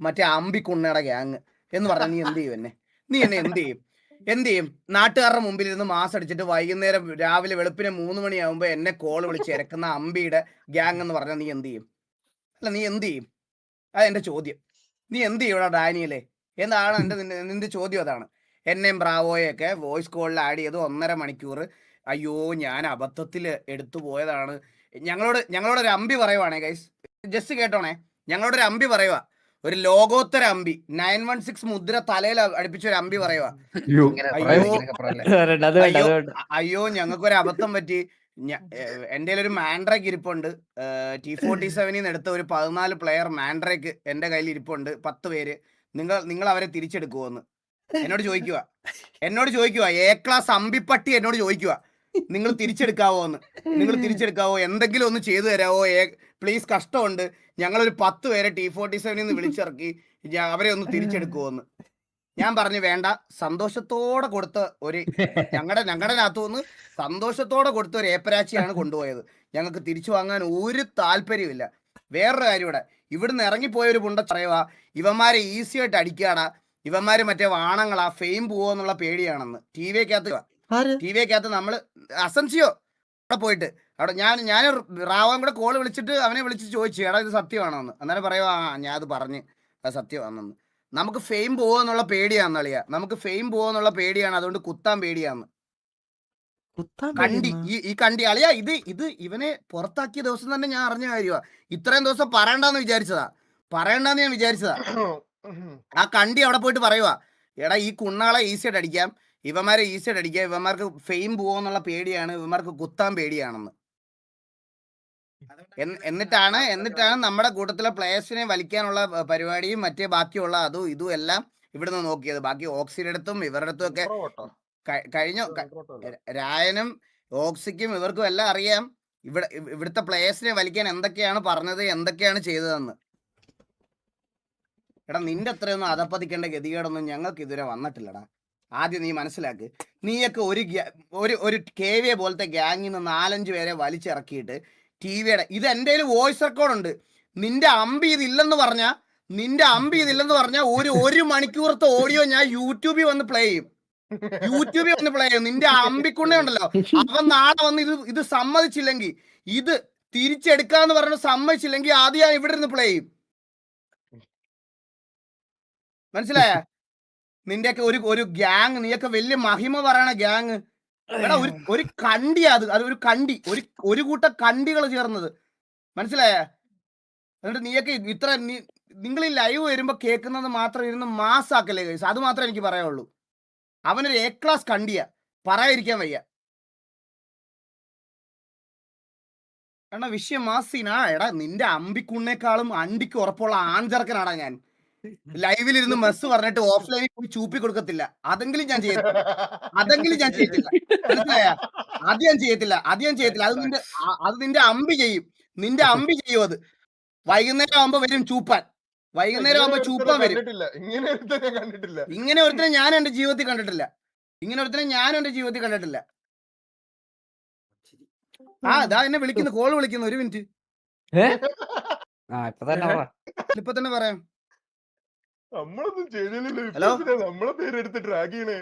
മറ്റേ അമ്പിക്കുണ്ണയുടെ ഗ്യാങ് എന്ന് പറഞ്ഞാൽ നീ എന്ത് ചെയ്യും എന്നെ? നീ എന്നെ എന്ത് ചെയ്യും? എന്ത് ചെയ്യും? നാട്ടുകാരുടെ മുമ്പിൽ ഇരുന്ന് മാസ് അടിച്ചിട്ട് വൈകുന്നേരം രാവിലെ വെളുപ്പിനെ 3 മണിയാകുമ്പോ എന്നെ കോൾ വിളിച്ച് ഇരക്കുന്ന അമ്പിയുടെ ഗ്യാങ് എന്ന് പറഞ്ഞാൽ നീ എന്ത് ചെയ്യും? അല്ല നീ എന്ത് ചെയ്യും? അതെന്റെ ചോദ്യം. നീ എന്ത് ചെയ്യൂടാ ഡാനിയലേ? എന്താണ് നിന്റെ ചോദ്യം അതാണ്. എന്നെയും ബ്രാവോയൊക്കെ വോയിസ് കോളിൽ ആഡ് ചെയ്ത് 1.5 മണിക്കൂർ അയ്യോ ഞാൻ അബദ്ധത്തിൽ എടുത്തു പോയതാണ്. ഞങ്ങളോടൊരു അമ്പി പറയുവാണേ ഗൈസ്, ജസ്റ്റ് കേട്ടോണേ. ഞങ്ങളോടൊരു അമ്പി പറയുവാ, ഒരു ലോകോത്തര അമ്പി 916 മുദ്ര തലയിൽ അടുപ്പിച്ച ഒരു അമ്പി പറയുവാ, അയ്യോ ഞങ്ങൾക്കൊരു അബദ്ധം പറ്റി. എൻ്റെ ഒരു മാൻഡ്രേക്ക് ഇരിപ്പുണ്ട്. T47 എടുത്ത ഒരു 14 പ്ലെയർ മാൻഡ്രേക്ക് എൻ്റെ കയ്യിൽ ഇരിപ്പുണ്ട്, 10 പേര്. നിങ്ങൾ അവരെ തിരിച്ചെടുക്കുമോന്ന് എന്നോട് ചോദിക്കുക. എ ക്ലാസ് അമ്പിപ്പട്ടി എന്നോട് ചോദിക്കുക, നിങ്ങൾ തിരിച്ചെടുക്കാവോ, എന്തെങ്കിലും ഒന്ന് ചെയ്തു തരാവോ, പ്ലീസ് കഷ്ടമുണ്ട്, ഞങ്ങളൊരു 10 പേരെ T47 വിളിച്ചിറക്കി അവരെ ഒന്ന് തിരിച്ചെടുക്കുമോന്ന്. ഞാൻ പറഞ്ഞു വേണ്ട, സന്തോഷത്തോടെ കൊടുത്ത ഒരു ഞങ്ങളുടെ അകത്തുനിന്ന് സന്തോഷത്തോടെ കൊടുത്ത ഒരു ഏപ്പരാച്ചിയാണ് കൊണ്ടുപോയത്. ഞങ്ങൾക്ക് തിരിച്ചു വാങ്ങാൻ ഒരു താല്പര്യമില്ല. വേറൊരു കാര്യം, ഇവിടുന്ന് ഇറങ്ങിപ്പോയ ഒരു പുണ്ട പറയുക ഇവന്മാരെ ഈസി ആയിട്ട് അടിക്കാടാ, ഇവന്മാര് മറ്റേ വാണങ്ങളാ, ഫെയിം പോവോന്നുള്ള പേടിയാണെന്ന്. ടി വിക്കകത്ത് നമ്മള് അസംസിയോ അവിടെ പോയിട്ട് അവിടെ ഞാൻ റാവാൻ കൂടെ കോള് വിളിച്ചിട്ട് അവനെ വിളിച്ച് ചോദിച്ചു, എടാ ഇത് സത്യമാണോ എന്ന്. അന്നേരം പറയുക ഞാൻ അത് പറഞ്ഞ് അത് സത്യമാണെന്ന്. നമുക്ക് ഫെയിം പോവെന്നുള്ള പേടിയാന്ന് അളിയാ, നമുക്ക് ഫെയിം പോവെന്നുള്ള പേടിയാണ്, അതുകൊണ്ട് കുത്താൻ പേടിയാന്ന്. കണ്ടി ഈ കണ്ടി അളിയാ, ഇത് ഇവനെ പുറത്താക്കിയ ദിവസം തന്നെ ഞാൻ അറിഞ്ഞ കാര്യമാ. ഇത്രയും ദിവസം പറയണ്ടെന്ന് ഞാൻ വിചാരിച്ചതാ. ആ കണ്ടി അവിടെ പോയിട്ട് പറയുക, എടാ ഈ കുണ്ണാളെ ഈസിയായിട്ട് അടിക്കാം, ഇവന്മാരെ ഈസിയായിട്ട് അടിക്കാം, ഇവന്മാർക്ക് ഫെയിം പോവെന്നുള്ള പേടിയാണ്, ഇവന്മാർക്ക് കുത്താൻ പേടിയാണെന്ന്. എന്നിട്ടാണ് നമ്മുടെ കൂട്ടത്തിലെ പ്ലേയേഴ്സിനെ വലിക്കാനുള്ള പരിപാടിയും മറ്റേ ബാക്കിയുള്ള അതും ഇതും എല്ലാം ഇവിടുന്ന് നോക്കിയത്. ബാക്കി ഓക്സിയുടെ അടുത്തും ഇവരുടെ അടുത്തും ഒക്കെ കഴിഞ്ഞ രായനും ഓക്സിക്കും ഇവർക്കും എല്ലാം അറിയാം ഇവിടുത്തെ പ്ലേയേഴ്സിനെ വലിക്കാൻ എന്തൊക്കെയാണ് പറഞ്ഞത്, എന്തൊക്കെയാണ് ചെയ്തതെന്ന്. എടാ നിന്റെ അത്രയൊന്നും അതപ്പതിക്കേണ്ട ഗതികേടൊന്നും ഞങ്ങൾക്ക് ഇതുവരെ വന്നിട്ടില്ലടാ. ആദ്യം നീ മനസ്സിലാക്ക്, നീയൊക്കെ ഒരു KVA പോലത്തെ ഗ്യാങ്ങിൽ നിന്ന് 4-5 പേരെ വലിച്ചിറക്കിയിട്ട് TV-യുടെ ഇത് എൻ്റെ വോയിസ് റെക്കോർഡുണ്ട്. നിന്റെ അമ്പി ഇതില്ലെന്ന് പറഞ്ഞാൽ ഒരു മണിക്കൂറത്തെ ഓഡിയോ ഞാൻ യൂട്യൂബിൽ വന്ന് പ്ലേ ചെയ്യും. നിന്റെ അമ്പിക്കുണ്ണ ഉണ്ടല്ലോ, അവൻ നാളെ വന്ന് ഇത് സമ്മതിച്ചില്ലെങ്കിൽ, ഇത് തിരിച്ചെടുക്കാന്ന് പറഞ്ഞ് സമ്മതിച്ചില്ലെങ്കിൽ ആദ്യം ഞാൻ ഇവിടെ ഇരുന്ന് പ്ലേ ചെയ്യും. മനസ്സിലായ? നിന്റെയൊക്കെ ഒരു ഗ്യാങ്, നീയൊക്കെ വലിയ മഹിമ പറയണ ഗ്യാങ്. എടാ ഒരു കണ്ടിയാ അത് ഒരു കണ്ടി, ഒരു കൂട്ടം കണ്ടികൾ ചേർന്നത്. മനസ്സിലായ? എന്നിട്ട് നീയൊക്കെ നിങ്ങൾ ഈ ലൈവ് വരുമ്പോ കേൾക്കുന്നത് മാത്രം ഇരുന്ന് മാസാക്കല്ലേ ഗൈസ്, അത് മാത്രമേ എനിക്ക് പറയാനുള്ളൂ. അവനൊരു A ക്ലാസ് കണ്ടിയാ, പറയാതിരിക്കാൻ വയ്യ. എടാ വിഷയം മാസീനാ. എടാ നിന്റെ അമ്പിക്കുണ്ണേക്കാളും അണ്ടിക്ക് ഉറപ്പുള്ള ആൺചെറുക്കനാടാ ഞാൻ. ലൈവിലിരുന്ന് മെസ്സ് പറഞ്ഞിട്ട് ഓഫ്ലൈനിൽ പോയി ചൂപ്പി കൊടുക്കത്തില്ല. അതെങ്കിലും ഞാൻ ചെയ്യത്തില്ല. മനസ്സിലായ? അത് ഞാൻ ചെയ്യത്തില്ല. അത് നിന്റെ അമ്പി ചെയ്യും. അത് വൈകുന്നേരം ആവുമ്പോ വരും ചൂപ്പാൻ. വരും. ഇങ്ങനെ ഒരുത്തനെ ഞാൻ എന്റെ ജീവിതത്തിൽ കണ്ടിട്ടില്ല. അതാ എന്നെ വിളിക്കുന്നു, കോള് വിളിക്കുന്നു. 1 മിനിറ്റ്. ഇപ്പൊ തന്നെ പറയാം. നമ്മളൊന്നും ചെയ്തില്ലല്ലോ. ഹലോ, നമ്മളെ പേരെടുത്ത് ഡ്രാഗ് ചെയ്യണേ.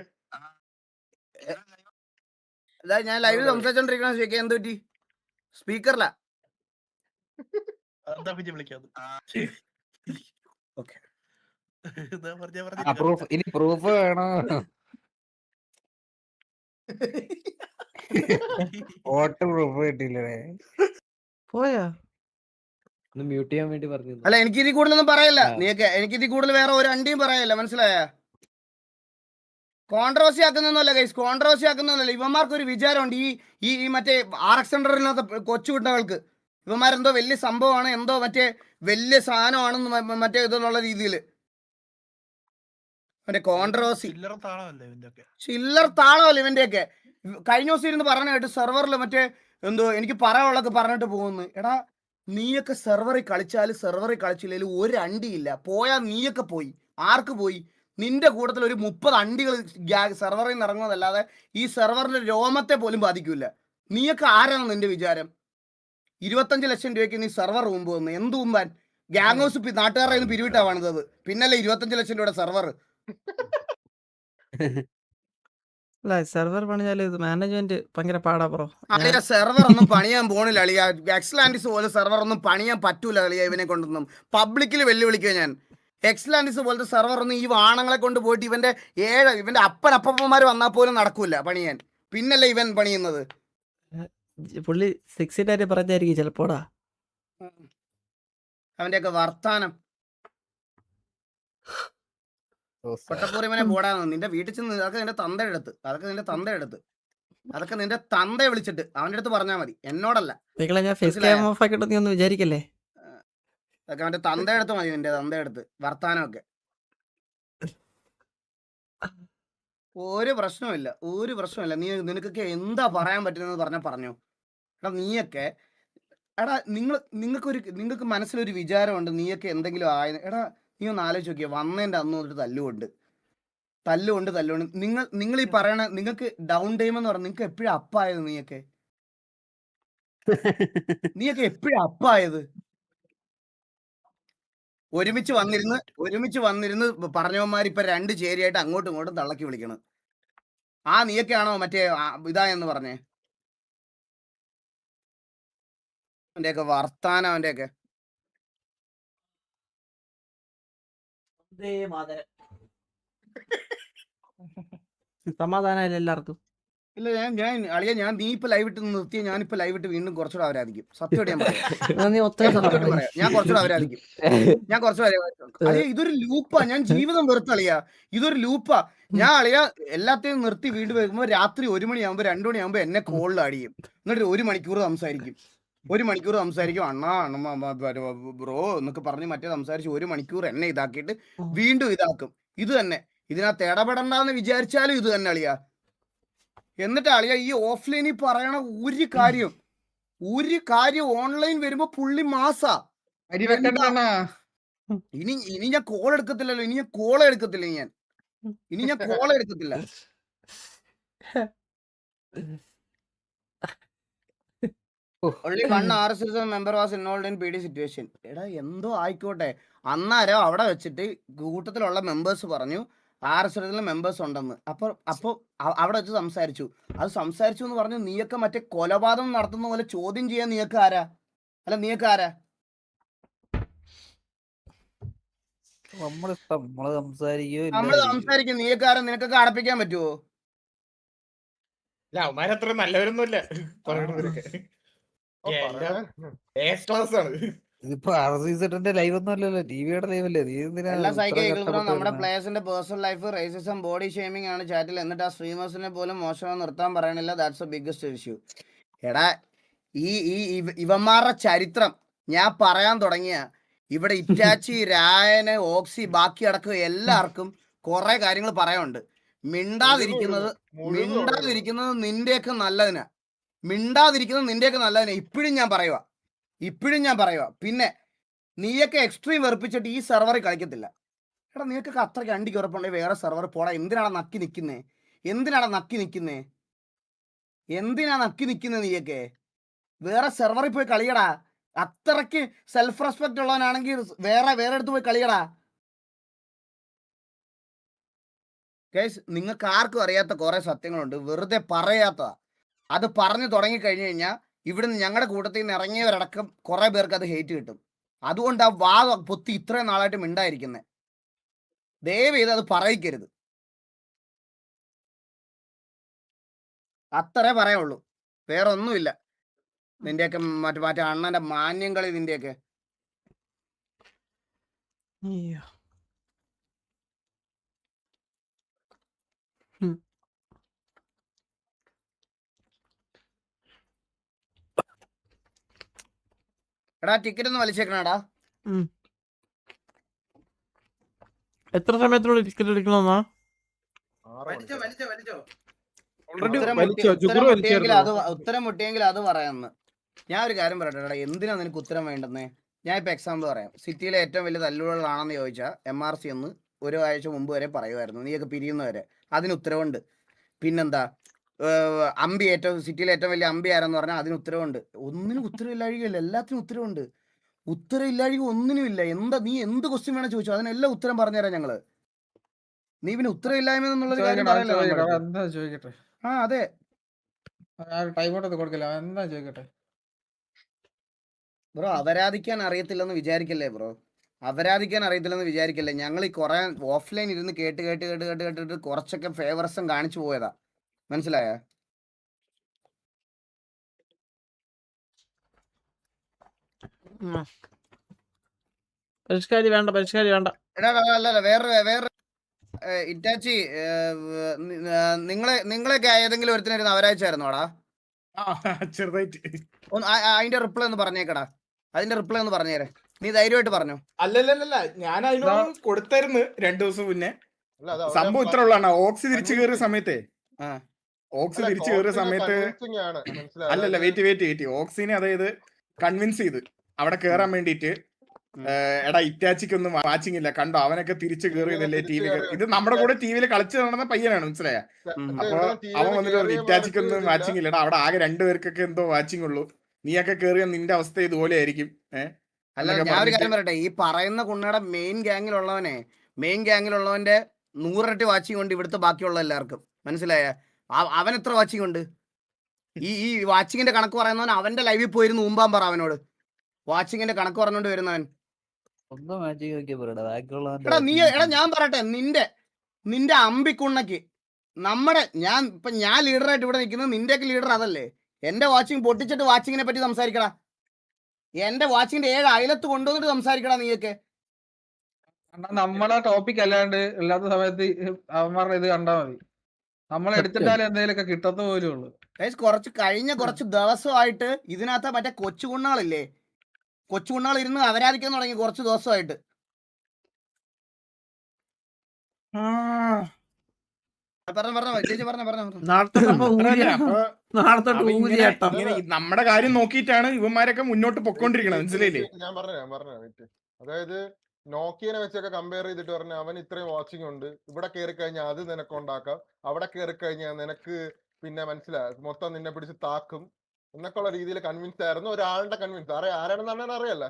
ഞാൻ ലൈവിൽ സംസാരിച്ചോണ്ടിരിക്കണ ശരിക്കും എന്ത് പറ്റി? സ്പീക്കറിലാ. ഇനി പ്രൂഫ് വേണോ? വോട്ട് പ്രൂഫ് കിട്ടിയില്ലേ? പോയാ മ്യൂട്ട് ചെയ്യാൻ വേണ്ടി പറഞ്ഞു. അല്ല എനിക്ക് ഇതിൽ കൂടുതലൊന്നും പറയല്ല. നീയൊക്കെ എനിക്ക് ഇതിൽ കൂടുതൽ വേറെ ഒരു അണ്ടിയും പറയല്ല. മനസ്സിലായ? കോൺട്രവേഴ്സി ആക്കുന്നൊന്നുമല്ല ഗൈസ്, ഇവന്മാർക്ക് ഒരു വിചാരമുണ്ട്. ഈ മറ്റേ RX സെന്ററിനകത്ത് കൊച്ചു കുട്ടികൾക്ക് ഇവന്മാരെന്തോ വലിയ സംഭവമാണ്, എന്തോ മറ്റേ വലിയ സാധനമാണെന്ന് മറ്റേ ഇതെന്നുള്ള രീതിയിൽ മറ്റേ കോൺട്രവേഴ്സി ചില്ലർ താളമല്ല ഇവന്റെയൊക്കെ. കഴിഞ്ഞ ദിവസം ഇരുന്ന് പറഞ്ഞ കേട്ട് സെർവറിൽ മറ്റേ എന്തോ എനിക്ക് പറയാനുള്ളതൊക്കെ പറഞ്ഞിട്ട് പോകുന്നു. എടാ നീയൊക്കെ സെർവറിൽ കളിച്ചില്ലെങ്കിലും ഒരു അണ്ടിയില്ല. പോയാൽ നീയൊക്കെ പോയി. ആർക്ക് പോയി? നിന്റെ കൂട്ടത്തിൽ ഒരു 30 അണ്ടികൾ സെർവറിൽ നിന്ന് ഇറങ്ങുന്നതല്ലാതെ ഈ സെർവറിന്റെ രോമത്തെ പോലും ബാധിക്കൂല. നീയൊക്കെ ആരാണ് നിന്റെ വിചാരം? 25 ലക്ഷം രൂപയ്ക്ക് നീ സെർവർ റൂം പോകുന്നു. എന്ത് ഉമ്പാൻ? ഗ്യാങ് ഹൗസ് നാട്ടുകാരുടെ കയ്യിൽ നിന്ന് പിരിവിട്ടാ പണിതത്. പിന്നല്ലേ 25 ലക്ഷം രൂപയുടെ സെർവർ. അല്ല സെർവർ പണിഞ്ഞാല് ഇത് മാനേജ്മെന്റ് ഭയങ്കര പാടാ ബ്രോ. അളിയ സെർവർ ഒന്നും പണിയാൻ പോണില്ല അളിയ. എക്സ്ലാൻഡിസ് പോലെ സെർവർ ഒന്നും പണിയാൻ പറ്റൂല അളിയ. ഇവനെ കൊണ്ടൊന്നും പബ്ലിക്കിൽ വെല്ലുവിളിക്കുക ഞാൻ. എക്സ്ലാൻഡിസ് പോലത്തെ സെർവർ ഒന്നും ഈ വാണങ്ങളെ കൊണ്ട് പോയിട്ട് ഇവന്റെ അപ്പന്മാർ വന്നാൽ പോലും നടക്കൂല പണിയാൻ. പിന്നല്ലേ ഇവൻ പണിയുന്നത്. പുള്ളി 6 പറഞ്ഞായിരിക്കും ചിലപ്പോടാ. അവന്റെയൊക്കെ വർത്താനം. കൊട്ടപ്പൂരിവനെ പോടാന്ന്. നിന്റെ വീട്ടിൽ ചെന്ന് അതൊക്കെ നിന്റെ തന്തയെടുത്ത് അതൊക്കെ നിന്റെ തന്തയെ വിളിച്ചിട്ട് അവന്റെ അടുത്ത് പറഞ്ഞാൽ മതി, എന്നോടല്ല. നിങ്ങളെ ഞാൻ ഫേസ് ക്യാം ഓഫ് ആക്കിയിട്ട് നീ ഒന്ന് വിചാരിക്കല്ലേ. അതൊക്കെ അവന്റെ തന്തയെടുത്ത് മതി, നിന്റെ തന്തയെടുത്ത് വർത്താനമൊക്കെ. ഒരു പ്രശ്നമില്ല. നിനക്കൊക്കെ എന്താ പറയാൻ പറ്റുന്നത് പറഞ്ഞോ. എടാ നീയൊക്കെ നിങ്ങൾക്ക് മനസ്സിലൊരു വിചാരമുണ്ട് നീയൊക്കെ എന്തെങ്കിലും ആയ. എടാ നീ ഒന്ന് ആലോചിച്ച് നോക്കിയാ, വന്നതിന്റെ അന്ന് ഒരു തല്ലുകൊണ്ട് നിങ്ങൾ ഈ പറയണ നിങ്ങൾക്ക് ഡൗൺ ടൈം എന്ന് പറഞ്ഞാൽ നിങ്ങൾക്ക് എപ്പോഴും അപ്പായത്. നീയൊക്കെ എപ്പോഴും അപ്പായത്. ഒരുമിച്ച് വന്നിരുന്ന് പറഞ്ഞവന്മാർ ഇപ്പൊ 2 ചേരിയായിട്ട് അങ്ങോട്ടും ഇങ്ങോട്ടും തള്ളക്കി വിളിക്കണം. നീയൊക്കെയാണോ മറ്റേ ഇതായെന്ന് പറഞ്ഞേ? അവന്റെയൊക്കെ വർത്താനം അവന്റെയൊക്കെ. സമാധാനം എല്ലാവർക്കും. ഇല്ല ഞാൻ നീ ഇപ്പൊ ലൈവ് ഇട്ട് നിർത്തിയ ഞാനിപ്പോ ലൈവ് ഇട്ട് വീണ്ടും കുറച്ചുകൂടെ അവരാധിക്കും. സത്യമായിട്ട് ഞാൻ പറയാം. ഞാൻ കുറച്ചുകൂടെ അവരാധിക്കും. അളിയ ഇതൊരു ലൂപ്പാ. ഞാൻ ജീവിതം വെറുത്തളിയാ. ഇതൊരു ലൂപ്പാ. ഞാൻ അളിയ എല്ലാത്തെയും നിർത്തി വീണ്ടും വരുമ്പോ രാത്രി 1 മണിയാകുമ്പോ 2 മണിയാകുമ്പോ എന്നെ കോളിൽ അടിയും. എന്നിട്ട് 1 മണിക്കൂർ സംസാരിക്കും. അണ്ണാ ബ്രോ എന്നൊക്കെ പറഞ്ഞ് മറ്റേ സംസാരിച്ച് 1 മണിക്കൂർ എന്നെ ഇതാക്കിയിട്ട് വീണ്ടും ഇതാക്കും. ഇത് തന്നെ. ഇതിനകത്ത് ഇടപെടണ്ടെന്ന് വിചാരിച്ചാലും ഇത് തന്നെ അളിയ. എന്നിട്ട് അളിയ ഈ ഓഫ്ലൈനിൽ പറയണ ഒരു കാര്യം ഓൺലൈൻ വരുമ്പോ പുള്ളി മാസാ. ഇനി ഞാൻ കോൾ എടുക്കത്തില്ലല്ലോ. ഇനി ഞാൻ കോൾ എടുക്കത്തില്ല. Only one RSS member was involved in PD situation. എടാ എന്തോ ആയിക്കോട്ടെ. അന്നേരം അവിടെ വെച്ചിട്ട് കൂട്ടത്തിലുള്ള മെമ്പേഴ്സ് പറഞ്ഞു RSSലെ മെമ്പേഴ്സ് ഉണ്ടെന്ന്. അപ്പൊ അവിടെ വെച്ച് സംസാരിച്ചു എന്ന് പറഞ്ഞു. നീയൊക്കെ മറ്റേ കൊലപാതകം നടത്തുന്ന പോലെ ചോദ്യം ചെയ്യാൻ നീയൊക്കെ ആരാ? നമ്മള് സംസാരിക്കും. നീയൊക്കെ ആരാ? നിനക്കൊക്കെ അടപ്പിക്കാൻ പറ്റുമോ? അവന്മാരത്ര നല്ലവരൊന്നുമില്ല. ഇതിപ്പോ RCZന്റെ ലൈവ് ഒന്നും അല്ലല്ലോ, ടിവിയുടെ ലൈവ് അല്ലേ. എല്ലാ നമ്മുടെ പ്ലേയേഴ്സിന്റെ personal life racism body shaming ആണ് ചാറ്റിൽ. എന്നിട്ട് ആ സ്ട്രീമേഴ്സിനെ പോലും മോശമായി നിർത്താൻ പറയണില്ല. That's a biggest issue. എടാ ഇവന്മാരുടെ ചരിത്രം ഞാൻ പറയാൻ തുടങ്ങിയ ഇവിടെ ഇറ്റാച്ചി, രായന്, ഓക്സി, ബാക്കി അടക്കം എല്ലാവർക്കും കുറെ കാര്യങ്ങൾ പറയാനുണ്ട്. മിണ്ടാതിരിക്കുന്നത് നിന്റെയൊക്കെ നല്ലതിനാ. ഇപ്പോഴും ഞാൻ പറയുക. പിന്നെ നീയൊക്കെ എക്സ്ട്രീം വെറുപ്പിച്ചിട്ട് ഈ സെർവറിൽ കളിക്കത്തില്ല. എടാ നീക്കൊക്കെ അത്രയ്ക്ക് അണ്ടിക്ക് ഉറപ്പുണ്ടെങ്കിൽ വേറെ സെർവർ പോടാ. എന്തിനാണ് നക്കി നിൽക്കുന്നേ? നീയൊക്കെ വേറെ സെർവറിൽ പോയി കളിയടാ. അത്രയ്ക്ക് സെൽഫ് റെസ്പെക്ട് ഉള്ളവനാണെങ്കിൽ വേറെ അടുത്ത് പോയി കളിയടാ. ഗൈസ്, നിങ്ങൾക്ക് ആർക്കും അറിയാത്ത കുറെ സത്യങ്ങളുണ്ട്, വെറുതെ പറയാത്തതാ. അത് പറഞ്ഞു തുടങ്ങിക്കഴിഞ്ഞു കഴിഞ്ഞാൽ ഇവിടുന്ന് ഞങ്ങളുടെ കൂട്ടത്തിൽ നിന്ന് ഇറങ്ങിയവരടക്കം കുറെ പേർക്ക് അത് ഹേറ്റ് കിട്ടും. അതുകൊണ്ട് ആ വാ പൊത്തി ഇത്രയും നാളായിട്ട് മിണ്ടായിരിക്കുന്നത്. ദയവ് ചെയ്ത് അത് പറയിക്കരുത്. അത്രേ പറയുള്ളൂ, വേറെ ഒന്നുമില്ല. നിന്റെയൊക്കെ മറ്റേ അണ്ണന്റെ മാന്യം കളി നിന്റെയൊക്കെ. എടാ ടിക്കറ്റ് ഒന്ന് വലിച്ചേക്കണടാ. എത്ര സമയത്തിനുള്ളിൽ ടിക്കറ്റ് എടുക്കണമെന്നാ? ഉത്തരം മുട്ടിയെങ്കിൽ അത് പറയാമെന്ന്. ഞാൻ ഒരു കാര്യം പറയട്ടെ, എന്തിനാ നിനക്ക് ഉത്തരം വേണ്ടെന്നേ? ഞാൻ ഇപ്പൊ എക്സാമ്പിൾ പറയാം. സിറ്റിയിലെ ഏറ്റവും വലിയ തല്ലുകളാണെന്ന് ചോദിച്ചാൽ MRC എന്ന് 1 ആഴ്ച മുമ്പ് വരെ പറയുമായിരുന്നു, നീയൊക്കെ പിരിയുന്നവരെ. അതിന് ഉത്തരവുണ്ട്. പിന്നെന്താ സിറ്റിയിലെ ഏറ്റവും വലിയ അമ്പി ആരെന്ന് പറഞ്ഞാൽ അതിന് ഉത്തരവുണ്ട്. ഒന്നിനും ഉത്തരവില്ലാഴികയല്ല, എല്ലാത്തിനും ഉത്തരവുണ്ട്. ഉത്തരം ഇല്ലാഴിക ഒന്നിനുമില്ല. എന്താ നീ എന്ത് ക്വസ്റ്റ്യൻ വേണം ചോദിച്ചു, അതിനെല്ലാം ഉത്തരം പറഞ്ഞുതരാം ഞങ്ങള്. നീ പിന്നെ ഉത്തരം ഇല്ലായ്മ എന്നുള്ളൊരു കാര്യം പറയല്ലേ നമ്മുടെ അടുത്ത്. എന്താ ചോദിക്കട്ടെ? ആ അതെ ടൈം ഔട്ട് കൊടുക്കില്ല, എന്താ ചോദിക്കട്ടെ? ബ്രോ, അപരാധിക്കാൻ അറിയത്തില്ലെന്ന് വിചാരിക്കല്ലേ ബ്രോ, അപരാധിക്കാൻ അറിയത്തില്ലെന്ന് വിചാരിക്കല്ലേ. ഞങ്ങൾ ഈ കുറെ ഓഫ്ലൈൻ ഇരുന്ന് കേട്ടിട്ട് കുറച്ചൊക്കെ ഫേവർസും കാണിച്ചു പോയതാ, മനസ്സിലായ? പരിഷ്കാരി വേണ്ട, പരിഷ്കാരി വേണ്ട. എടാ അല്ലല്ല, വേറെ ഇറ്റാച്ചി, നിങ്ങളെയൊക്കെ ഏതെങ്കിലും ഒരുത്തിനായിരുന്നു അവരാച്ചായിരുന്നോടാ? ചെറുതായിട്ട്. അതിന്റെ റിപ്ലൈ ഒന്ന് പറഞ്ഞേക്കടാ, അതിന്റെ റിപ്ലൈ ഒന്ന് പറഞ്ഞേരെ. നീ ധൈര്യമായിട്ട് പറഞ്ഞു. അല്ലല്ലല്ല, ഞാൻ അതിനോട് കൊടുത്തായിരുന്നു 2 ദിവസം മുന്നേ. അല്ല, അത് സംഭവം ഇത്ര ഉള്ളതാണ്. ഓക്സി തിരിച്ചു കയറിയ സമയത്തെ ആ ഓക്സി തിരിച്ചു കയറിയ സമയത്ത് അല്ലല്ല, വെയിറ്റ് ഓക്സിനെ അതായത് കൺവിൻസ് ചെയ്ത് അവിടെ കേറാൻ വേണ്ടിട്ട്, എടാ ഇറ്റാച്ചിക്കൊന്നും വാച്ചിങ് ഇല്ല, കണ്ടോ അവനൊക്കെ തിരിച്ചു കയറിയതല്ലേ ടി വി. ഇത് നമ്മുടെ കൂടെ ടി വിയിൽ കളിച്ചു നടന്ന പയ്യനാണ്, മനസ്സിലായ? അപ്പൊ അവൻ വന്നിട്ട് പറഞ്ഞു ഇറ്റാച്ചിക്കൊന്നും വാച്ചിങ് ഇല്ലടാ, അവിടെ ആകെ 2 പേർക്കൊക്കെ എന്തോ വാച്ചിങ് ഉള്ളൂ, നീയൊക്കെ കേറിയ നിന്റെ അവസ്ഥ ഇതുപോലെ ആയിരിക്കും. അല്ല, ഞാൻ ഒരു കാര്യം പറയട്ടെ, ഈ പറയുന്ന കുണ്ണയുടെ മെയിൻ ഗ്യാങ്ങിലുള്ളവന്റെ 100 ഇരട്ടി വാച്ചിങ് കൊണ്ട് ഇവിടുത്തെ ബാക്കിയുള്ള എല്ലാവർക്കും, മനസ്സിലായ? അവൻ എത്ര വാച്ചിങ് ഉണ്ട്? ഈ വാച്ചിങ്ങിന്റെ കണക്ക് പറയുന്നവൻ അവന്റെ ലൈവിൽ പോയിരുന്നു മുമ്പാൻ പറ അവനോട്, വാച്ചിങ്ങിന്റെ കണക്ക് പറഞ്ഞോണ്ട് വരുന്നവൻ. എടാ ഞാൻ പറയട്ടെ, നിന്റെ അമ്പിക്കുണ്ണക്ക് ഞാൻ ലീഡറായിട്ട് ഇവിടെ നിൽക്കുന്നത്, നിന്റെയൊക്കെ ലീഡർ അതല്ലേ? എന്റെ വാച്ചിങ് പൊട്ടിച്ചിട്ട് വാച്ചിങ്ങിനെ പറ്റി സംസാരിക്കടാ, എന്റെ വാച്ചിങ്ങിന്റെ 7 അയലത്ത് കൊണ്ടുവന്നിട്ട് സംസാരിക്കടാ നീയൊക്കെ. നമ്മളെ ടോപ്പിക് അല്ലാണ്ട് ഇല്ലാത്ത സമയത്ത് അവന്മാരുടെ ഇത് കണ്ടാ മതി. നമ്മളെടുത്തിട്ടാലും എന്തെങ്കിലുമൊക്കെ കിട്ടത്ത പോലും ഉള്ളു. കഴിഞ്ഞ കുറച്ച് ദിവസമായിട്ട് ഇതിനകത്ത് മറ്റേ കൊച്ചുകുണ്ണാളില്ലേ, കൊച്ചുകുണ്ണാൾ ഇരുന്ന് അപരാധിക്കാൻ തുടങ്ങി കുറച്ച് ദിവസമായിട്ട്. നമ്മുടെ കാര്യം നോക്കിയിട്ടാണ് ഇവന്മാരൊക്കെ മുന്നോട്ട് പൊക്കോണ്ടിരിക്കണത്, മനസ്സിലായില്ലേ? ഞാൻ പറഞ്ഞു അതായത് നോക്കിയനെ വെച്ചൊക്കെ കമ്പയർ ചെയ്തിട്ട് പറഞ്ഞ അവൻ ഇത്രയും വാച്ചിങ് ഉണ്ട്, ഇവിടെ കയറി കഴിഞ്ഞാൽ അത് നിനക്ക് ഉണ്ടാക്കാം, അവിടെ കയറി കഴിഞ്ഞാൽ നിനക്ക് പിന്നെ മനസ്സിലായി മൊത്തം നിന്നെ പിടിച്ച് താക്കും എന്നൊക്കെ ഉള്ള രീതിയിൽ കൺവിൻസ് ആയിരുന്നു. ഒരാളുടെ കൺവിൻസ് ആരാണെന്ന് പറഞ്ഞാൽ അറിയല്ല,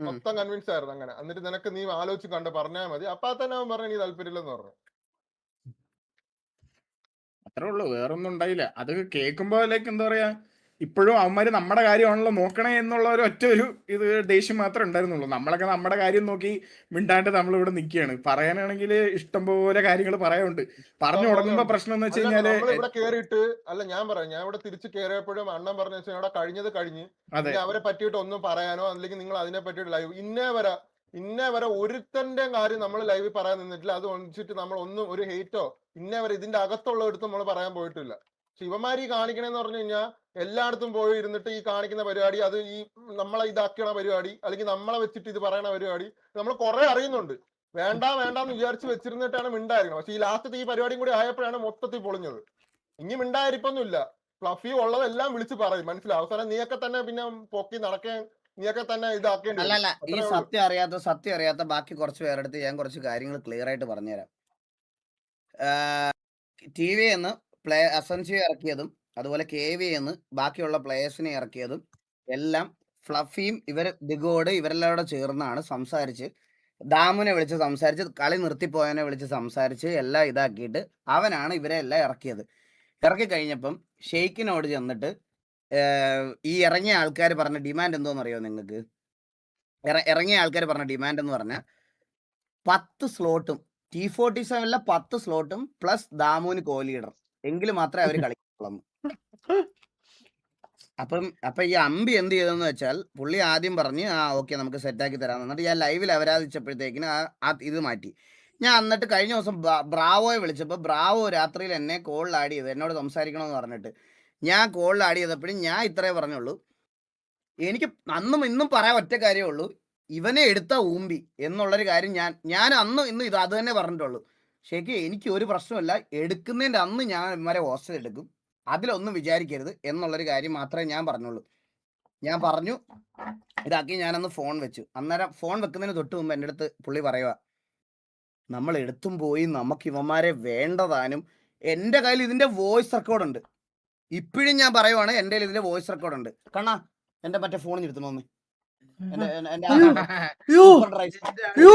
മൊത്തം കൺവിൻസ് ആയിരുന്നു അങ്ങനെ. എന്നിട്ട് നിനക്ക് നീ ആലോചിച്ച് കണ്ട് പറഞ്ഞാൽ മതി. അപ്പൊ തന്നെ അവൻ പറഞ്ഞു നീ താല്പര്യമില്ലെന്ന് പറഞ്ഞു. അത്രേ ഉള്ളൂ, വേറൊന്നും ഉണ്ടായില്ല. അത് കേൾക്കുമ്പോ എന്താ പറയാ, ഇപ്പോഴും അവന്മാര് നമ്മുടെ കാര്യമാണല്ലോ നോക്കണേ എന്നുള്ള ഒരു ഇത് ദേഷ്യം മാത്രമേ ഉണ്ടായിരുന്നുള്ളൂ. നമ്മളൊക്കെ നമ്മുടെ കാര്യം നോക്കി മിണ്ടാണ്ട് നമ്മളിവിടെ നിൽക്കുകയാണ്. പറയാനാണെങ്കിൽ ഇഷ്ടംപോലെ കാര്യങ്ങൾ പറയാനുണ്ട്. പറഞ്ഞു തുടങ്ങുമ്പോ പ്രശ്നം എന്ന് വെച്ച് കഴിഞ്ഞാല് ഇവിടെ കേറിയിട്ട് അല്ല, ഞാൻ പറയാം, ഞാൻ ഇവിടെ തിരിച്ച് കയറിയപ്പോഴും അണ്ണൻ പറഞ്ഞ വെച്ചാൽ അവിടെ കഴിഞ്ഞത് കഴിഞ്ഞ് അവരെ പറ്റിയിട്ട് ഒന്നും പറയാനോ അല്ലെങ്കിൽ നിങ്ങൾ അതിനെ പറ്റിയിട്ട് ലൈവ് ഇന്നേ വരെ ഒരുത്തന്റെ കാര്യം നമ്മൾ ലൈവിൽ പറയാൻ നിന്നിട്ടില്ല. അത് ഒന്നിച്ചിട്ട് നമ്മൾ ഒന്നും ഒരു ഹെയ്റ്റോ ഇന്നേ വരെ ഇതിന്റെ അകത്തുള്ളടുത്ത് നമ്മൾ പറയാൻ പോയിട്ടില്ല. ശിവമാരി കാണിക്കണെന്ന് പറഞ്ഞു കഴിഞ്ഞാൽ എല്ലായിടത്തും പോയി ഇരുന്നിട്ട് ഈ കാണിക്കുന്ന പരിപാടി, അത് ഈ നമ്മളെ ഇതാക്കണ പരിപാടി, അല്ലെങ്കിൽ നമ്മളെ വെച്ചിട്ട് ഇത് പറയണ പരിപാടി നമ്മൾ കുറെ അറിയുന്നുണ്ട്. വേണ്ടാന്ന് വിചാരിച്ച് വെച്ചിരുന്നിട്ടാണ് മിണ്ടായിരിക്കണം. പക്ഷെ ഈ ലാസ്റ്റത്തെ ഈ പരിപാടിയും കൂടി ആയപ്പോഴാണ് മൊത്തത്തിൽ പൊളിഞ്ഞത്. ഇനി മിണ്ടായിരിപ്പൊന്നുമില്ല, ഫ്ലഫി ഉള്ളതെല്ലാം വിളിച്ച് പറയും, മനസ്സിലാവും. അവസാനം നീയൊക്കെ തന്നെ പിന്നെ പൊക്കി നടക്കാൻ നീയൊക്കെ തന്നെ ഇതാക്കേണ്ടി. അല്ലല്ല, ഈ സത്യം അറിയാത്ത ബാക്കി കുറച്ച് പേരെടുത്ത് ഞാൻ കുറച്ച് കാര്യങ്ങൾ ക്ലിയർ ആയിട്ട് പറഞ്ഞുതരാം. ടി വി എന്ന് അസൻസിയെ ഇറക്കിയതും അതുപോലെ KV എന്ന് ബാക്കിയുള്ള പ്ലേയേഴ്സിനെ ഇറക്കിയതും എല്ലാം ഫ്ലഫിയും ദിഗോഡ് ഇവരെല്ലാം ചേർന്നാണ് സംസാരിച്ച്, ദാമുനെ വിളിച്ച് സംസാരിച്ച്, കളി നിർത്തിപ്പോയവനെ വിളിച്ച് സംസാരിച്ച് എല്ലാം ഇതാക്കിയിട്ട് അവനാണ് ഇവരെ എല്ലാം ഇറക്കിയത്. ഇറക്കി കഴിഞ്ഞപ്പം ഷെയ്ക്കിനോട് ചെന്നിട്ട് ഈ ഇറങ്ങിയ ആൾക്കാർ പറഞ്ഞ ഡിമാൻഡ് എന്തോന്നറിയോ നിങ്ങൾക്ക്? ഇറങ്ങിയ ആൾക്കാർ പറഞ്ഞ ഡിമാൻഡ് എന്ന് പറഞ്ഞാൽ 10 സ്ലോട്ടും T47 10 സ്ലോട്ടും പ്ലസ് ദാമുവിന് ലീഡർ എങ്കിലും മാത്രമേ അവർ കളിക്കുള്ളൂ. അപ്പൊ ഈ അമ്പി എന്ത് ചെയ്തെന്ന് വെച്ചാൽ, പുള്ളി ആദ്യം പറഞ്ഞ് ഓക്കെ നമുക്ക് സെറ്റാക്കി തരാം. എന്നിട്ട് ഞാൻ ലൈവിൽ അവരാധിച്ചപ്പോഴത്തേക്കിന് ഇത് മാറ്റി. ഞാൻ എന്നിട്ട് കഴിഞ്ഞ ദിവസം ബ്രാവോയെ വിളിച്ചപ്പോൾ ബ്രാവോ രാത്രിയിൽ എന്നെ കോളിൽ ആഡ് ചെയ്തു, എന്നോട് സംസാരിക്കണമെന്ന് പറഞ്ഞിട്ട്. ഞാൻ കോളിൽ ആഡ് ചെയ്തപ്പോഴും ഞാൻ ഇത്രേ പറഞ്ഞുള്ളൂ, എനിക്ക് അന്നും ഇന്നും പറയാൻ ഒറ്റ കാര്യമേ ഉള്ളൂ, ഇവനെ എടുത്ത ഊമ്പി എന്നുള്ളൊരു കാര്യം ഞാൻ അന്നും ഇന്നും ഇത് അത് തന്നെ പറഞ്ഞിട്ടുള്ളൂ. ശരിക്കും എനിക്ക് ഒരു പ്രശ്നമില്ല, എടുക്കുന്നതിൻ്റെ അന്ന് ഞാൻ ഇവരെ ഹോസ്റ്റൽ എടുക്കും, അതിലൊന്നും വിചാരിക്കരുത് എന്നുള്ളൊരു കാര്യം മാത്രമേ ഞാൻ പറഞ്ഞുള്ളൂ. ഞാൻ പറഞ്ഞു ഇതാക്കി ഞാനന്ന് ഫോൺ വെച്ചു. അന്നേരം ഫോൺ വെക്കുന്നതിന് തൊട്ട് മുമ്പ് എൻ്റെ അടുത്ത് പുള്ളി പറയുക, നമ്മൾ എടുത്തും പോയി നമുക്ക് ഇവന്മാരെ വേണ്ടതാനും. എൻ്റെ കയ്യിൽ ഇതിൻ്റെ വോയിസ് റെക്കോർഡുണ്ട്, ഇപ്പോഴും ഞാൻ പറയുവാണ്, എൻ്റെ കയ്യിൽ ഇതിൻ്റെ വോയിസ് റെക്കോർഡുണ്ട്. കണ്ണാ എൻ്റെ മറ്റേ ഫോണിൽ എടുത്തു വന്ന് എന്റെ അയ്യോ അയ്യോ സൂപ്പർ റൈഡ് അയ്യോ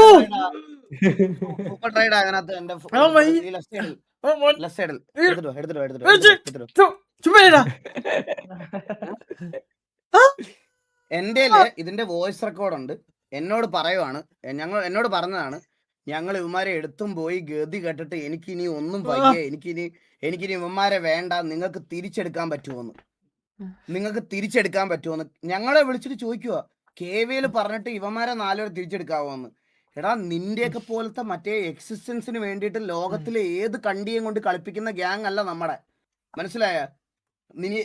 സൂപ്പർ റൈഡ് അതിനകത്ത് എന്റെ ആ വൈ ഈ ലെഫ്റ്റ് സൈഡിൽ ആ, മോൻ. ലെഫ്റ്റ് സൈഡിൽ ഏ, ഏ, എടുത്തിട്ടോ ചുമ്മാ ഇരിടാ. ആ, എന്റെ ഇതിന്റെ വോയിസ് റെക്കോർഡ് ഉണ്ട്. എന്നോട് പറയുവാണ്, എന്നോട് പറഞ്ഞതാണ്, ഞങ്ങൾ ഇവന്മാരെ എടുത്തും പോയി ഗതി കേട്ടിട്ട് എനിക്കിനി ഒന്നും വയ്യ, എനിക്കിനി ഇവന്മാരെ വേണ്ട, നിങ്ങൾക്ക് തിരിച്ചെടുക്കാൻ പറ്റുമോന്ന്, നിങ്ങൾക്ക് തിരിച്ചെടുക്കാൻ പറ്റുമോന്ന് ഞങ്ങളെ വിളിച്ചിട്ട് ചോദിക്കുക. KVL പറഞ്ഞിട്ട് ഇവന്മാരെ 4 പേര് തിരിച്ചെടുക്കാവോന്ന്. എടാ നിന്റെയൊക്കെ പോലത്തെ മറ്റേ എക്സിസ്റ്റൻസിന് വേണ്ടിയിട്ട് ലോകത്തിലെ ഏത് കണ്ടിയും കൊണ്ട് കളിപ്പിക്കുന്ന ഗ്യാങ് അല്ല നമ്മുടെ, മനസ്സിലായ?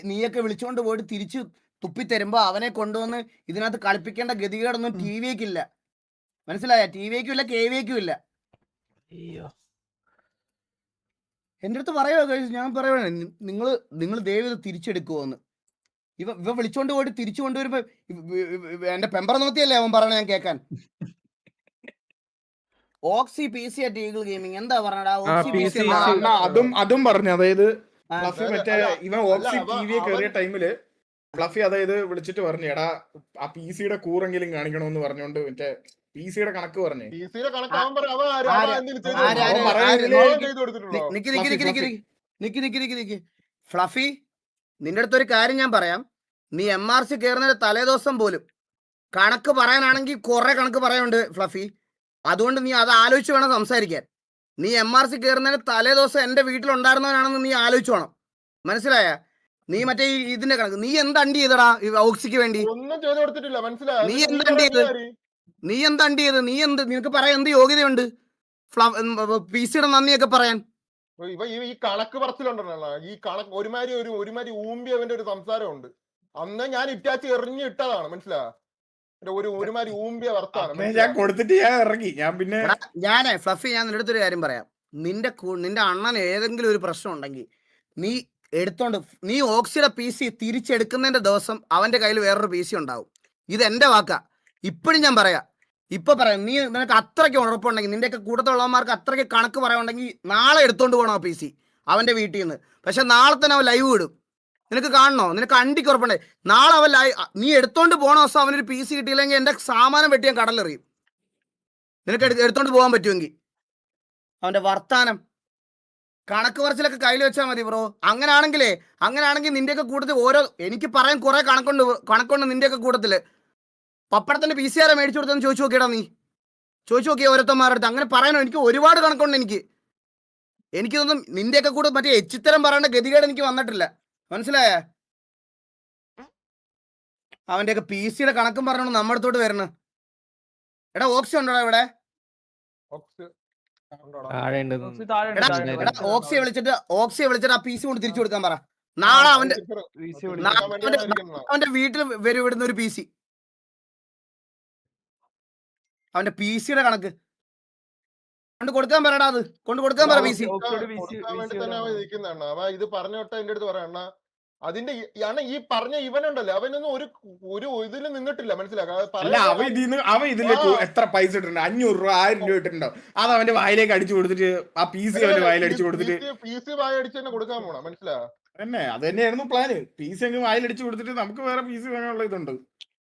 നീയൊക്കെ വിളിച്ചുകൊണ്ട് പോയിട്ട് തിരിച്ച് തുപ്പിത്തരുമ്പോ അവനെ കൊണ്ടുവന്ന് ഇതിനകത്ത് കളിപ്പിക്കേണ്ട ഗതികേടൊന്നും TVക്കും ഇല്ല, മനസ്സിലായ? TVക്കും ഇല്ല, KVക്കും ഇല്ല. എന്റെ അടുത്ത് പറയുക, ഞാൻ പറയുവാണ്, നിങ്ങൾ ദയവ് ഇത് തിരിച്ചെടുക്കുമോന്ന്. ഇവ വിളിച്ചോണ്ട് പോയിട്ട് തിരിച്ചു കൊണ്ടുവരുമ്പോ എന്റെ പെമ്പർ നോത്തിയല്ലേ അവൻ പറയണ ഞാൻ കേക്കാൻ. ഓക്സി PC at Eagle Gaming എന്താ പറഞ്ഞടാ? ഓക്സി PC അതും പറഞ്ഞു. അതായത് ആ, ഫ്ലഫി മറ്റേ ഇവൻ ഓക്സി TV കയറിയ ടൈമില് ഫ്ലഫി അതായത് വിളിച്ചിട്ട് പറഞ്ഞു, എടാ ആ PCയുടെ കൂറെങ്കിലും കാണിക്കണമെന്ന് പറഞ്ഞോണ്ട് മറ്റേ PCയുടെ കണക്ക് പറഞ്ഞു. PC-യുടെ കണക്ക് അവൻ പറ- അവൻ ആര്? അവൻ എന്തിന് ചെയ്തു ആര് കൊടുത്തു? ആര് അവൻ ആര് പറയുന്നില്ലേ? ആര് അവൻ ചെയ്തു കൊടുത്തിട്ടുണ്ടോ? നിക്ക്. ഫ്ലഫി, നിന്റെ അടുത്തൊരു കാര്യം ഞാൻ പറയാം. നീ MRC കയറുന്നതിന്റെ തലേദിവസം പോലും കണക്ക് പറയാനാണെങ്കിൽ കുറെ കണക്ക് പറയാനുണ്ട് ഫ്ലഫി. അതുകൊണ്ട് നീ അത് ആലോചിച്ച് വേണം സംസാരിക്കാൻ. നീ MRC കയറുന്നതിന് തലേദിവസം എന്റെ വീട്ടിലുണ്ടായിരുന്നവനാണെന്ന് നീ ആലോചിച്ച് വേണം, മനസ്സിലായ? നീ മറ്റേ ഇതിന്റെ കണക്ക് നീ എന്ത് അണ്ടി ചെയ്തടാ ഓക്സിക്ക് വേണ്ടി? ഒന്നും ചെയ്തു കൊടുത്തിട്ടില്ല, മനസ്സിലായോ? നീ നീ എന്ത് പറയുന്ന അണ്ടി ചെയ്ത്? ആര്? നീ എന്ത് നിനക്ക് പറയാൻ എന്ത് യോഗ്യതയുണ്ട് PCയുടെ നന്ദിയൊക്കെ പറയാൻ? ഈ കണക്ക് പറച്ചിലുണ്ടല്ലോ, ഈ കണക്ക് ഒരുമാതിരി ഊമ്പിയവന്റെ ഒരു സംസാരമുണ്ട്. അന്ന് ഞാൻ ഇറ്റാച്ച് എറിഞ്ഞ് ഇട്ടതാണ്, മനസ്സിലായോ? ഒരുമാതിരി ഊമ്പിയ വർത്താണ്. ഞാൻ കൊടുത്തിട്ട് ഞാൻ ഇറങ്ങി. ഞാൻ പിന്നെ ഫ്ലഫി, ഞാൻ നിന്റെ അടുത്തൊരു കാര്യം പറയാം. നിന്റെ അണ്ണൻ ഏതെങ്കിലും ഒരു പ്രശ്നം ഉണ്ടെങ്കിൽ നീ നീ ഓക്സിയുടെ PC തിരിച്ചെടുക്കുന്നതിന്റെ ദിവസം അവന്റെ കയ്യിൽ വേറൊരു PC ഉണ്ടാവും. ഇത് എന്റെ വാക്കാ, ഇപ്പോഴും ഞാൻ പറയാം. നിനക്ക് അത്രയ്ക്ക് ഉറപ്പുണ്ടെങ്കിൽ, നിന്റെയൊക്കെ കൂട്ടത്തുള്ളവന്മാർക്ക് അത്രയ്ക്ക് കണക്ക് പറയാനുണ്ടെങ്കിൽ നാളെ എടുത്തോണ്ട് പോകണം ആ PC അവന്റെ വീട്ടിൽ നിന്ന്. പക്ഷെ നാളെ തന്നെ അവൻ ലൈവ് വിടും. നിനക്ക് കാണണോ? നിനക്ക് അണ്ടിക്ക് ഉറപ്പുണ്ടേ നാളെ അവൻ നീ എടുത്തോണ്ട് പോണ ദിവസം അവനൊരു PC കിട്ടിയില്ലെങ്കിൽ എന്റെ സാമാനം വെട്ടി ഞാൻ കടലെറിയും. നിനക്ക് എടുത്തോണ്ട് പോകാൻ പറ്റുമെങ്കിൽ. അവന്റെ വർത്താനം കണക്ക് പറച്ചിലൊക്കെ കയ്യിൽ വെച്ചാൽ മതി ബ്രോ. അങ്ങനെയാണെങ്കിൽ നിന്റെയൊക്കെ കൂട്ടത്തിൽ എനിക്ക് പറയാൻ കുറെ കണക്കുണ്ട് നിന്റെയൊക്കെ കൂട്ടത്തില്. പപ്പടത്തിന്റെ PC ആരെ മേടിച്ചു കൊടുത്തെന്ന് ചോദിച്ചു നോക്കിയടാ, നീ ചോദിച്ചു നോക്കിയ ഓരോരുത്തന്മാരുടെ അടുത്ത്. അങ്ങനെ പറയാനോ എനിക്ക് ഒരുപാട് കണക്കുണ്ട്. എനിക്കിതൊന്നും നിന്റെയൊക്കെ കൂടെ മറ്റേ എച്ചിത്തരം പറയേണ്ട ഗതികേട് എനിക്ക് വന്നിട്ടില്ല, മനസ്സിലായ? അവന്റെയൊക്കെ PCയുടെ കണക്കും പറഞ്ഞോണ്ട് നമ്മുടെ അടുത്തോട്ട് വരണം. എടാ ഓക്സി ഉണ്ടോടാ ഇവിടെ? ഓക്സിയെ വിളിച്ചിട്ട് ആ PC കൊണ്ട് തിരിച്ചു കൊടുക്കാൻ പറ. നാളെ അവന്റെ വീട്ടിൽ വിടുന്ന ഒരു PC, അവന്റെ PCയുടെ കണക്ക് കൊണ്ട് കൊടുക്കാൻ പറയടാ. അത് കൊണ്ട് കൊടുക്കാൻ പറ PC. ഇത് പറഞ്ഞോട്ടെ എന്റെ അടുത്ത് പറയണ അതിന്റെ ഈ പറഞ്ഞ ഇവനുണ്ടല്ലോ, അവനൊന്നും ഒരു ഇതിൽ നിന്നിട്ടില്ല, അല്ല അവൻ ഇതില് എത്ര പൈസ ഇട്ടിട്ടുണ്ട്? 500 രൂപ 1000 രൂപ ഇട്ടിട്ടുണ്ടാവും. അത് അവന്റെ വായിലേക്ക് അടിച്ചു കൊടുത്തിട്ട് ആ PC അവന്റെ വായിലടിച്ചു കൊടുത്തിട്ട് PC വായടിച്ച് തന്നെ കൊടുക്കാൻ പോണ, മനസ്സിലായോ? അത് തന്നെയായിരുന്നു പ്ലാന്. PC അങ്ങ് വായിലടിച്ചു കൊടുത്തിട്ട് നമുക്ക് വേറെ PC വേണമുള്ള ഇതുണ്ട്.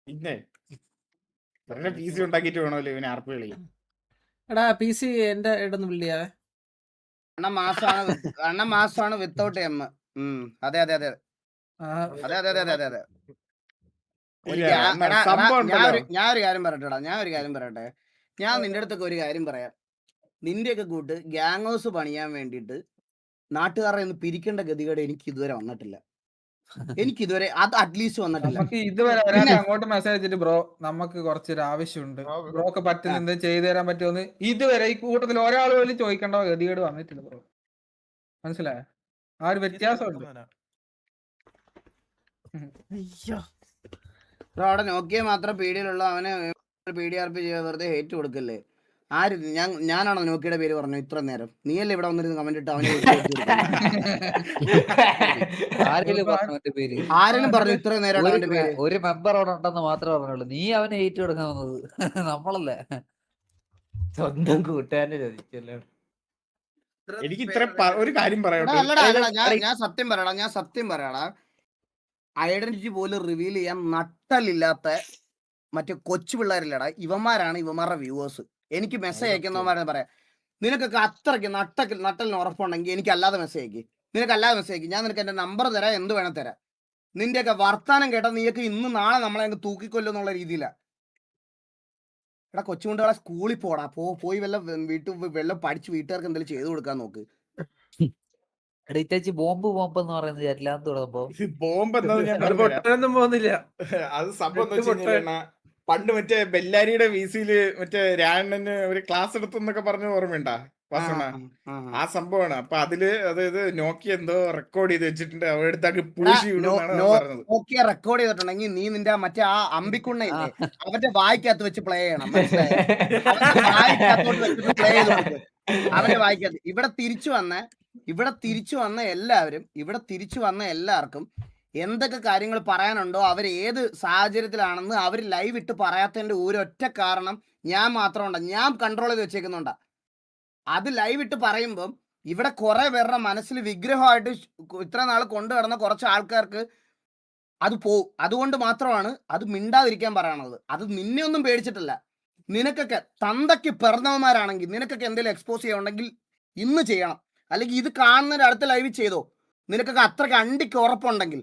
പിന്നെ PC ഉണ്ടാക്കിയിട്ട് വേണമല്ലോ ഇവനെ ആർപ്പ് കളിയാൻ. എടാ PC എന്റെ ഇടന്ന് വിളിയാവേ. അണ്ണ മാസമാണ് വിത്തൗട്ട് M. അതെ. ഞാനൊരു കാര്യം പറയട്ടെടാ, ഞാൻ നിന്റെ അടുത്തൊക്കെ ഒരു കാര്യം പറയാം. നിന്റെയൊക്കെ കൂട്ട് ഗ്യാങ് ഹൗസ് പണിയാൻ വേണ്ടിയിട്ട് നാട്ടുകാരെ ഒന്ന് പിരിക്കേണ്ട ഗതികേട് എനിക്ക് ഇതുവരെ വന്നിട്ടില്ല. അത് അറ്റ്ലീസ്റ്റ് വന്നിട്ടില്ല. നമുക്ക് ഇതുവരെ അങ്ങോട്ട് മെസ്സേജ് അയച്ചിട്ട് ബ്രോ നമുക്ക് കുറച്ചൊരു ആവശ്യമുണ്ട്, ബ്രോക്ക് പറ്റുന്ന എന്ത് ചെയ്തു തരാൻ പറ്റുമെന്ന് ഇതുവരെ ഈ കൂട്ടത്തിൽ ഒരാൾ പോലും ചോദിക്കേണ്ട ഗതികേട് വന്നിട്ടില്ല ബ്രോ, മനസ്സിലായോ? ആ ഒരു വ്യത്യാസമുണ്ട്. അവിടെ നോക്കിയാൽ മാത്രം പീഡിയിലുള്ള അവനെ PDRP ചെയ്യാൻ വെറുതെ ഹേറ്റ് കൊടുക്കല്ലേ? ആര്? ഞാനാണോ നോക്കിയുടെ പേര് പറഞ്ഞു ഇത്ര നേരം? നീയല്ലേ ഇവിടെ വന്നിരുന്ന് കമന്റ് ഇട്ട് അവനെ ആരെങ്കിലും പറഞ്ഞു ഇത്ര നേരം അവന്റെ പേര്? ഒരു മെമ്പർ അവിടെ ഉണ്ടെന്ന് മാത്രമേ പറഞ്ഞുള്ളൂ. നീ അവനെ ഏറ്റു കൊടുക്കാൻ വന്നത് നമ്മളല്ലേ, സ്വന്തം കൂട്ടുകാരനെ ചോദിച്ചല്ലോ. എനിക്ക് ഇത്ര ഒരു കാര്യം പറയട്ടെ. ഞാൻ സത്യം പറയടാ, ഐഡന്റിറ്റി പോലും റിവീൽ ചെയ്യാൻ നട്ടലില്ലാത്ത മറ്റേ കൊച്ചു പിള്ളേരില്ലടാ, ഇവന്മാരാണ് ഇവന്മാരുടെ വ്യൂവേഴ്സ്. എനിക്ക് മെസ്സേജ് അയക്കുന്നവന്മാരെ പറയാം, നിനക്കൊക്കെ അത്രയ്ക്ക് നട്ടലിന് ഉറപ്പുണ്ടെങ്കിൽ എനിക്ക് അല്ലാതെ മെസ്സേജ് അയക്കും, നിനക്ക് അല്ലാതെ മെസ്സേജ് അയക്കും, ഞാൻ നിനക്ക് എൻ്റെ നമ്പർ തരാം, എന്ത് വേണം തരാം. നിന്റെയൊക്കെ വർത്താനം കേട്ടാൽ നീയൊക്കെ ഇന്ന് നാളെ നമ്മളെ അങ്ങ് തൂക്കിക്കൊല്ലും എന്നുള്ള രീതിയിലാണ്. എടാ കൊച്ചുകൊണ്ടുകളെ സ്കൂളിൽ പോടാ, പോയി വെള്ളം പഠിച്ച് വീട്ടുകാർക്ക് എന്തെങ്കിലും ചെയ്തു കൊടുക്കാൻ നോക്ക്. ഇറ്റാച്ചി ബോംബ് എന്ന് പറയുന്നത് എല്ലാം തുടങ്ങുമ്പോ ബോംബ് എന്നത് ഞാൻ അത് പൊട്ടാനൊന്നും പോകുന്നില്ല. അത് സംഭവം എന്ന് വെച്ച് കഴിഞ്ഞാൽ പണ്ട് മറ്റേ ബെല്ലാരിയുടെ വിസിയില് മറ്റേ രാണന് ഒരു ക്ലാസ് എടുത്തെന്നൊക്കെ പറഞ്ഞ ഓർമ്മയുണ്ടാ വാസണ? ആ സംഭവമാണ്. അപ്പൊ അതില് അതായത് നോക്കിയ എന്തോ റെക്കോർഡ് ചെയ്ത് വെച്ചിട്ടുണ്ട്, അവിടെ അടുത്താക്കി പൂശി വിടുന്നാണ് പറഞ്ഞത്. നോക്കിയ റെക്കോർഡ് ചെയ്തിട്ടുണ്ടെങ്കിൽ നീ നിന്റെ മറ്റേ ആ അമ്പിക്കുണ്ണയില്ലേ അവന്റെ വായിക്കകത്ത് വെച്ച് പ്ലേ ചെയ്യണം, മനസ്സിലായോ? വായിക്കകത്തോട്ട് വെച്ചിട്ട് പ്ലേ ചെയ്ത് കൊടുക്കും അവന്റെ വായിക്കകത്ത്. ഇവിടെ തിരിച്ചു വന്ന എല്ലാവർക്കും എന്തൊക്കെ കാര്യങ്ങൾ പറയാനുണ്ടോ, അവർ ഏത് സാഹചര്യത്തിലാണെന്ന് അവർ ലൈവ് ഇട്ട് പറയാത്തതിന്റെ ഒരൊറ്റ കാരണം ഞാൻ മാത്രമുണ്ട്, ഞാൻ കൺട്രോൾ ചെയ്ത് വെച്ചേക്കുന്നുണ്ടാ. അത് ലൈവ് ഇട്ട് പറയുമ്പം ഇവിടെ കുറെ പേരുടെ മനസ്സിൽ വിഗ്രഹമായിട്ട് ഇത്ര നാൾ കൊണ്ടു കിടന്ന കുറച്ച് ആൾക്കാർക്ക് അത് പോവും. അതുകൊണ്ട് മാത്രമാണ് അത് മിണ്ടാതിരിക്കാൻ പറയണത്. അത് നിന്നെ ഒന്നും പേടിച്ചിട്ടില്ല. നിനക്കൊക്കെ തന്തയ്ക്ക് പിറന്നവന്മാരാണെങ്കിൽ നിനക്കൊക്കെ എന്തെങ്കിലും എക്സ്പോസ് ചെയ്യണമെങ്കിൽ ഇന്ന് ചെയ്യണം, അല്ലെങ്കിൽ ഇത് കാണുന്നതിന്റെ അടുത്ത ലൈവ് ചെയ്തോ. നിനക്കൊക്കെ അത്രയ്ക്ക് അണ്ടിക്ക് ഉറപ്പുണ്ടെങ്കിൽ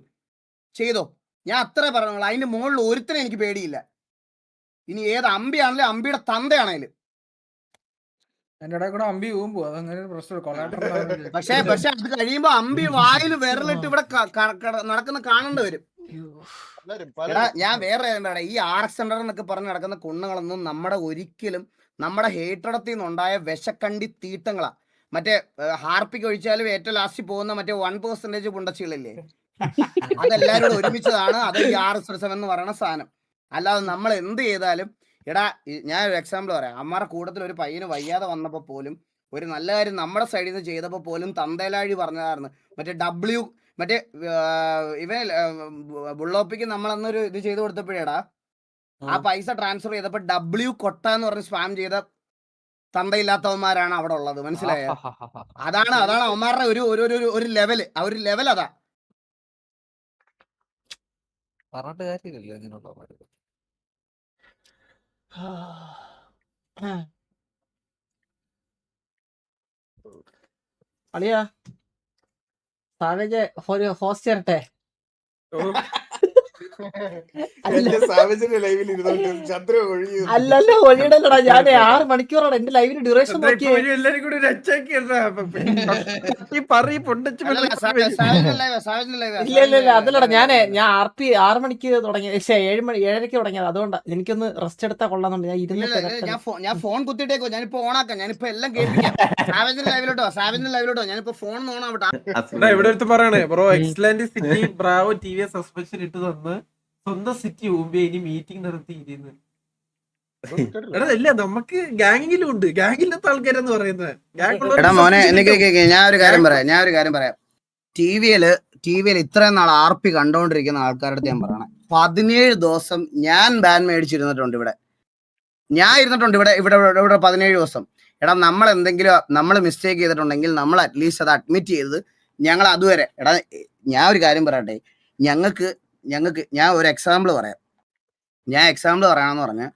ചെയ്തോ. ഞാൻ അത്രേ പറഞ്ഞോളൂ. അതിന്റെ മുകളിൽ ഒരുത്തനെ എനിക്ക് പേടിയില്ല. ഇനി ഏത് അമ്പിയാണെങ്കിലും അമ്പിയുടെ തന്തയാണേലും. എന്റെ ഇടയിൽ കൂടെ അമ്പി ഊമ്പോ, അതങ്ങനെ ഒരു പ്രശ്നം കൊളാട്ടർ. പക്ഷെ അത് കഴിയുമ്പോ അമ്പി വായിൽ വിരലിട്ട് ഇവിടെ നടക്കുന്ന കാണേണ്ടി വരും. ഞാൻ വേറെ എന്താ, ഈ RX സെന്റർ എന്നൊക്കെ പറഞ്ഞ് നടക്കുന്ന കുണ്ണുകളൊന്നും നമ്മുടെ ഹേറ്റടത്തിൽ നിന്നുണ്ടായ വിശക്കണ്ടി തീട്ടങ്ങളാ. മറ്റേ ഹാർപ്പിക്ക് ഒഴിച്ചാലും ഏറ്റവും ലാസ്റ്റ് പോകുന്ന മറ്റേ 1% പുണ്ടച്ചികളില്ലേ, അതെല്ലാരും കൂടെ ഒരുമിച്ചതാണ്. അത് ഈ RS എന്ന് പറയുന്ന സാധനം. അല്ലാതെ നമ്മൾ എന്ത് ചെയ്താലും, എടാ ഞാൻ ഒരു എക്സാമ്പിൾ പറയാം. അമ്മാരുടെ കൂട്ടത്തിൽ ഒരു പയ്യന് വയ്യാതെ വന്നപ്പോൾ പോലും ഒരു നല്ല കാര്യം നമ്മുടെ സൈഡിൽ നിന്ന് ചെയ്തപ്പോൾ പോലും തന്തേലാഴി പറഞ്ഞതായിരുന്നു. മറ്റേ ഇവൻ ബുള്ളോപ്പിക്ക് നമ്മളന്നൊരു ഇത് ചെയ്ത് കൊടുത്തപ്പോഴേടാ ആ പൈസ ട്രാൻസ്ഫർ ചെയ്തപ്പോ കൊട്ട എന്ന് പറഞ്ഞ് സ്പാം ചെയ്ത തന്തയില്ലാത്തവന്മാരാണ് അവിടെ ഉള്ളത്, മനസ്സിലായോ? അതാണ് അവന്മാരുടെ ഒരു ലെവല്. ആ ഒരു ലെവൽ അതാ. പറഞ്ഞിട്ട് കാര്യമില്ലല്ലോ ഇങ്ങനെയുള്ള. അളിയാ സാവേജ് ഒരു ഹോസ്റ്റ് തരട്ടെ? അല്ലല്ല ഒഴിയടല്ലടാ, ഞാൻ 6 മണിക്കൂറാണ് എന്റെ ലൈവിന് ഡ്യൂറേഷൻ നോക്കിയേ. എല്ലാരും കൂടി ഒരു ഇല്ല അതല്ലടാ, ഞാൻ RP 6 മണിക്ക് തുടങ്ങി, 7:30 തുടങ്ങിയത്. അതുകൊണ്ട് എനിക്കൊന്ന് റെസ്റ്റ് എടുത്താൽ കൊള്ളാന്നുണ്ട്. ഞാൻ ഫോൺ കുത്തിട്ടേക്കോ, ഞാനിപ്പോ ഓണാക്കാം, ഞാനിപ്പോ എല്ലാം കേൾപ്പിക്കാം. സാവേജിന്റെ ലൈവിലോട്ടോ ഞാനിപ്പോ ഫോൺ ഓണാവട്ടെ. ഇവിടെ അടുത്ത് പറയണേ bro, excellent city Bravo TV suspension ഇട്ട് തന്ന് സ്വന്തം സിറ്റി ഊമ്പി ഇനി മീറ്റിംഗ് നടത്തി ഇരുന്ന്. എടാ ഇല്ല, നമുക്ക് ഗാങ്ങിലും ഉണ്ട്, ഗാങ്ങിലത്തെ ആൾക്കാരെന്ന് പറയുന്നത്. എടാ മോനെ ഞാൻ ഒരു കാര്യം പറയാം. ടിവിയിൽ ഇത്രയും നാൾ RP കണ്ടോണ്ടിരിക്കുന്ന ആൾക്കാരുടെ അടുത്ത് ഞാൻ പറയണേ, 17 ദിവസം ഞാൻ ബാൻ മേടിച്ചിരുന്നിട്ടുണ്ട് ഇവിടെ. ഞാൻ ഇരുന്നിട്ടുണ്ട് ഇവിടെ 17 ദിവസം. എടാ നമ്മൾ മിസ്റ്റേക്ക് ചെയ്തിട്ടുണ്ടെങ്കിൽ നമ്മൾ അറ്റ്ലീസ്റ്റ് അത് അഡ്മിറ്റ് ചെയ്ത് ഞങ്ങൾ അതുവരെ. എടാ ഞാൻ ഒരു കാര്യം പറയട്ടെ, ഞങ്ങൾക്ക് ഞാൻ ഒരു എക്സാമ്പിൾ പറയാമെന്ന് പറഞ്ഞാൽ,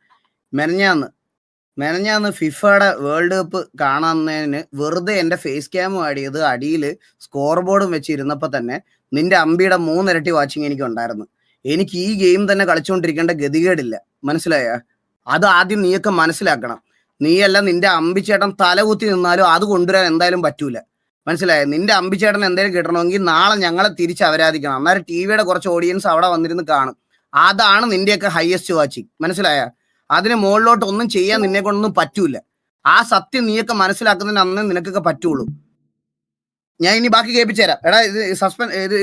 മെനഞ്ഞാന്ന് ഫിഫയുടെ വേൾഡ് കപ്പ് കാണുന്നതിന് വെറുതെ എൻ്റെ ഫേസ് ക്യാമും ആഡ് ചെയ്ത് അടിയിൽ സ്കോർ ബോർഡും വെച്ചിരുന്നപ്പോൾ തന്നെ നിന്റെ അമ്പിയുടെ 3 ഇരട്ടി വാച്ചിങ് എനിക്ക് ഉണ്ടായിരുന്നു. എനിക്ക് ഈ ഗെയിം തന്നെ കളിച്ചുകൊണ്ടിരിക്കേണ്ട ഗതികേടില്ല, മനസ്സിലായ? അത് ആദ്യം നീയൊക്കെ മനസ്സിലാക്കണം. നീയല്ല നിന്റെ അമ്പിച്ചേട്ടൻ തലകുത്തി നിന്നാലും അത് കൊണ്ടുവരാൻ എന്തായാലും പറ്റൂല, മനസ്സിലായോ? നിന്റെ അമ്പിച്ചേട്ടൻ എന്തെങ്കിലും കിട്ടണമെങ്കിൽ നാളെ ഞങ്ങളെ തിരിച്ച് അവരാധിക്കണം. അന്നേരം ടിവിയുടെ കുറച്ച് ഓഡിയൻസ് അവിടെ വന്നിരുന്ന് കാണും. അതാണ് നിന്റെയൊക്കെ ഹയസ്റ്റ് വാച്ചിങ്, മനസ്സിലായ? അതിന് മുകളിലോട്ട് ഒന്നും ചെയ്യാൻ നിന്നെ കൊണ്ടൊന്നും പറ്റൂല. ആ സത്യം നീയൊക്കെ മനസ്സിലാക്കുന്നതിന് അന്നേ നിനക്കൊക്കെ പറ്റുള്ളൂ. ഞാൻ ഇനി ബാക്കി കേൾപ്പിച്ചു തരാം. എടാ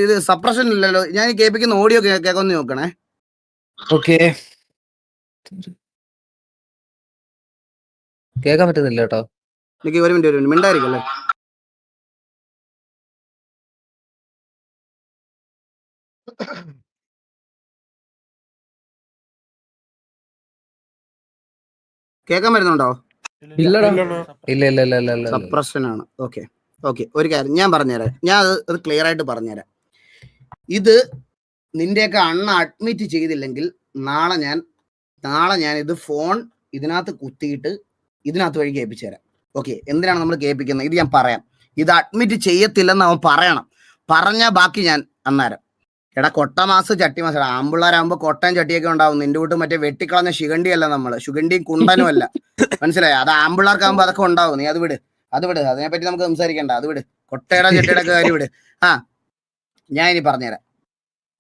ഇത് സപ്രഷൻ ഇല്ലല്ലോ, ഞാൻ കേൾപ്പിക്കുന്ന ഓഡിയോ കേൾക്കൊന്ന് നോക്കണേ. ഓക്കെ, കേൾക്കാൻ പറ്റുന്നില്ല കേട്ടോ. എനിക്ക് ഒരു മിനിറ്റ് മിണ്ടായിരിക്കല്ലേ. കേൾക്കാൻ പറ്റുന്നുണ്ടോ? ഇല്ല. സപ്രഷനാണ്. ഓക്കെ ഒരു കാര്യം ഞാൻ പറഞ്ഞുതരാം. ഞാൻ അത് ക്ലിയർ ആയിട്ട് പറഞ്ഞുതരാം. ഇത് നിന്റെയൊക്കെ അഡ്മിറ്റ് ചെയ്തില്ലെങ്കിൽ നാളെ ഞാൻ നാളെ ഞാൻ ഇത് ഫോൺ ഇതിനകത്ത് കുത്തിയിട്ട് ഇതിനകത്ത് വഴി കേൾപ്പിച്ചു തരാം. ഓക്കെ, എന്തിനാണ് നമ്മൾ കേൾപ്പിക്കുന്നത്? ഇത് ഞാൻ പറയാം. ഇത് അഡ്മിറ്റ് ചെയ്യത്തില്ലെന്ന് അവൻ പറയണം. പറഞ്ഞാൽ ബാക്കി ഞാൻ അന്നേരം. എടാ കൊട്ടമാസ് ചട്ടിമാസ്, എടാ ആമ്പിള്ളാരാകുമ്പോ കൊട്ടയും ചട്ടിയൊക്കെ ഉണ്ടാവും. നിന്റെ വീട്ട് മറ്റേ വെട്ടിക്കളഞ്ഞ ശിഖണ്ഡിയല്ല നമ്മള്, ശുഗണ്ടിയും കുണ്ടനും അല്ല. മനസ്സിലായോ? അത് ആമ്പിള്ളാർക്കാകുമ്പോ അതൊക്കെ ഉണ്ടാവും. നീ അത് വിട്. അതിനെപ്പറ്റി നമുക്ക് സംസാരിക്കണ്ട. അത് വിട്. കൊട്ടയുടെ ചട്ടിയുടെ ഒക്കെ കാര്യം വിട്. ഞാൻ ഇനി പറഞ്ഞുതരാം.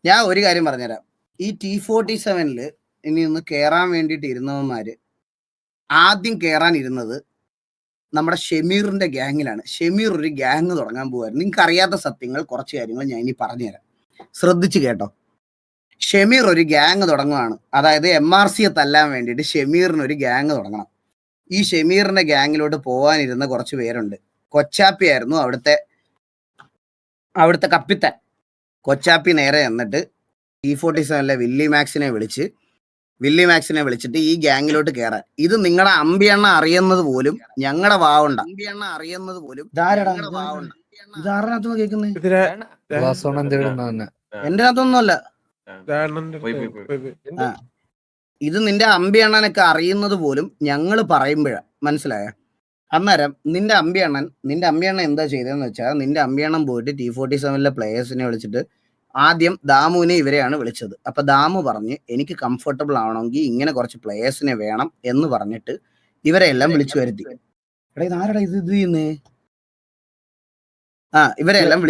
ഞാൻ ഒരു കാര്യം പറഞ്ഞുതരാം. ഈ T47 ഇനി ഒന്ന് കേറാൻ വേണ്ടിയിട്ട് ഇരുന്നവന്മാര് ആദ്യം കേറാൻ ഇരുന്നത് നമ്മുടെ ഷെമീറിന്റെ ഗ്യാങ്ങിലാണ്. ഷെമീർ ഒരു ഗ്യാങ് തുടങ്ങാൻ പോവായിരുന്നു. നിങ്ങൾക്ക് അറിയാത്ത സത്യങ്ങൾ കുറച്ച് കാര്യങ്ങൾ ഞാൻ ഇനി പറഞ്ഞുതരാം, ശ്രദ്ധിച്ചു കേട്ടോ. ഷെമീർ ഒരു ഗ്യാങ് തുടങ്ങുകയാണ്. അതായത് MRCയെ തല്ലാൻ വേണ്ടിയിട്ട് ഷെമീറിന് ഒരു ഗ്യാങ് തുടങ്ങണം. ഈ ഷെമീറിന്റെ ഗ്യാങ്ങിലോട്ട് പോകാനിരുന്ന കുറച്ച് പേരുണ്ട്. കൊച്ചാപ്പി ആയിരുന്നു അവിടുത്തെ കപ്പിത്താൻ. കൊച്ചാപ്പി നേരെ എന്നിട്ട് T47 വില്ലി മാക്സിനെ വിളിച്ചിട്ട് ഈ ഗ്യാങ്ങിലോട്ട് കയറാൻ. ഇത് നിങ്ങളുടെ അമ്പിയണ്ണ അറിയുന്നത് പോലും ഞങ്ങളുടെ വാവുണ്ട. ഇതാരനകത്ത് കേൾക്കുന്നേ? എന്റെ അകത്തൊന്നുമല്ല. ഇത് നിന്റെ അമ്പിയണ്ണനൊക്കെ അറിയുന്നത് പോലും ഞങ്ങൾ പറയുമ്പോഴാ. മനസ്സിലായ? അന്നേരം നിന്റെ അമ്പിയണ്ണൻ എന്താ ചെയ്തതെന്ന് വെച്ചാൽ, നിന്റെ അമ്പിയണ്ണൻ പോയിട്ട് T47 പ്ലേയേഴ്സിനെ വിളിച്ചിട്ട് ആദ്യം ദാമുവിനെ ഇവരെയാണ് വിളിച്ചത്. അപ്പൊ ദാമു പറഞ്ഞ് എനിക്ക് കംഫർട്ടബിൾ ആവണമെങ്കിൽ ഇങ്ങനെ കുറച്ച് പ്ലേയേഴ്സിനെ വേണം എന്ന് പറഞ്ഞിട്ട് ഇവരെ എല്ലാം വിളിച്ചു വരുത്തി. എടാ ഇതാരടാ ഇത് ചെയ്യുന്നേ? ഇവരെല്ലാം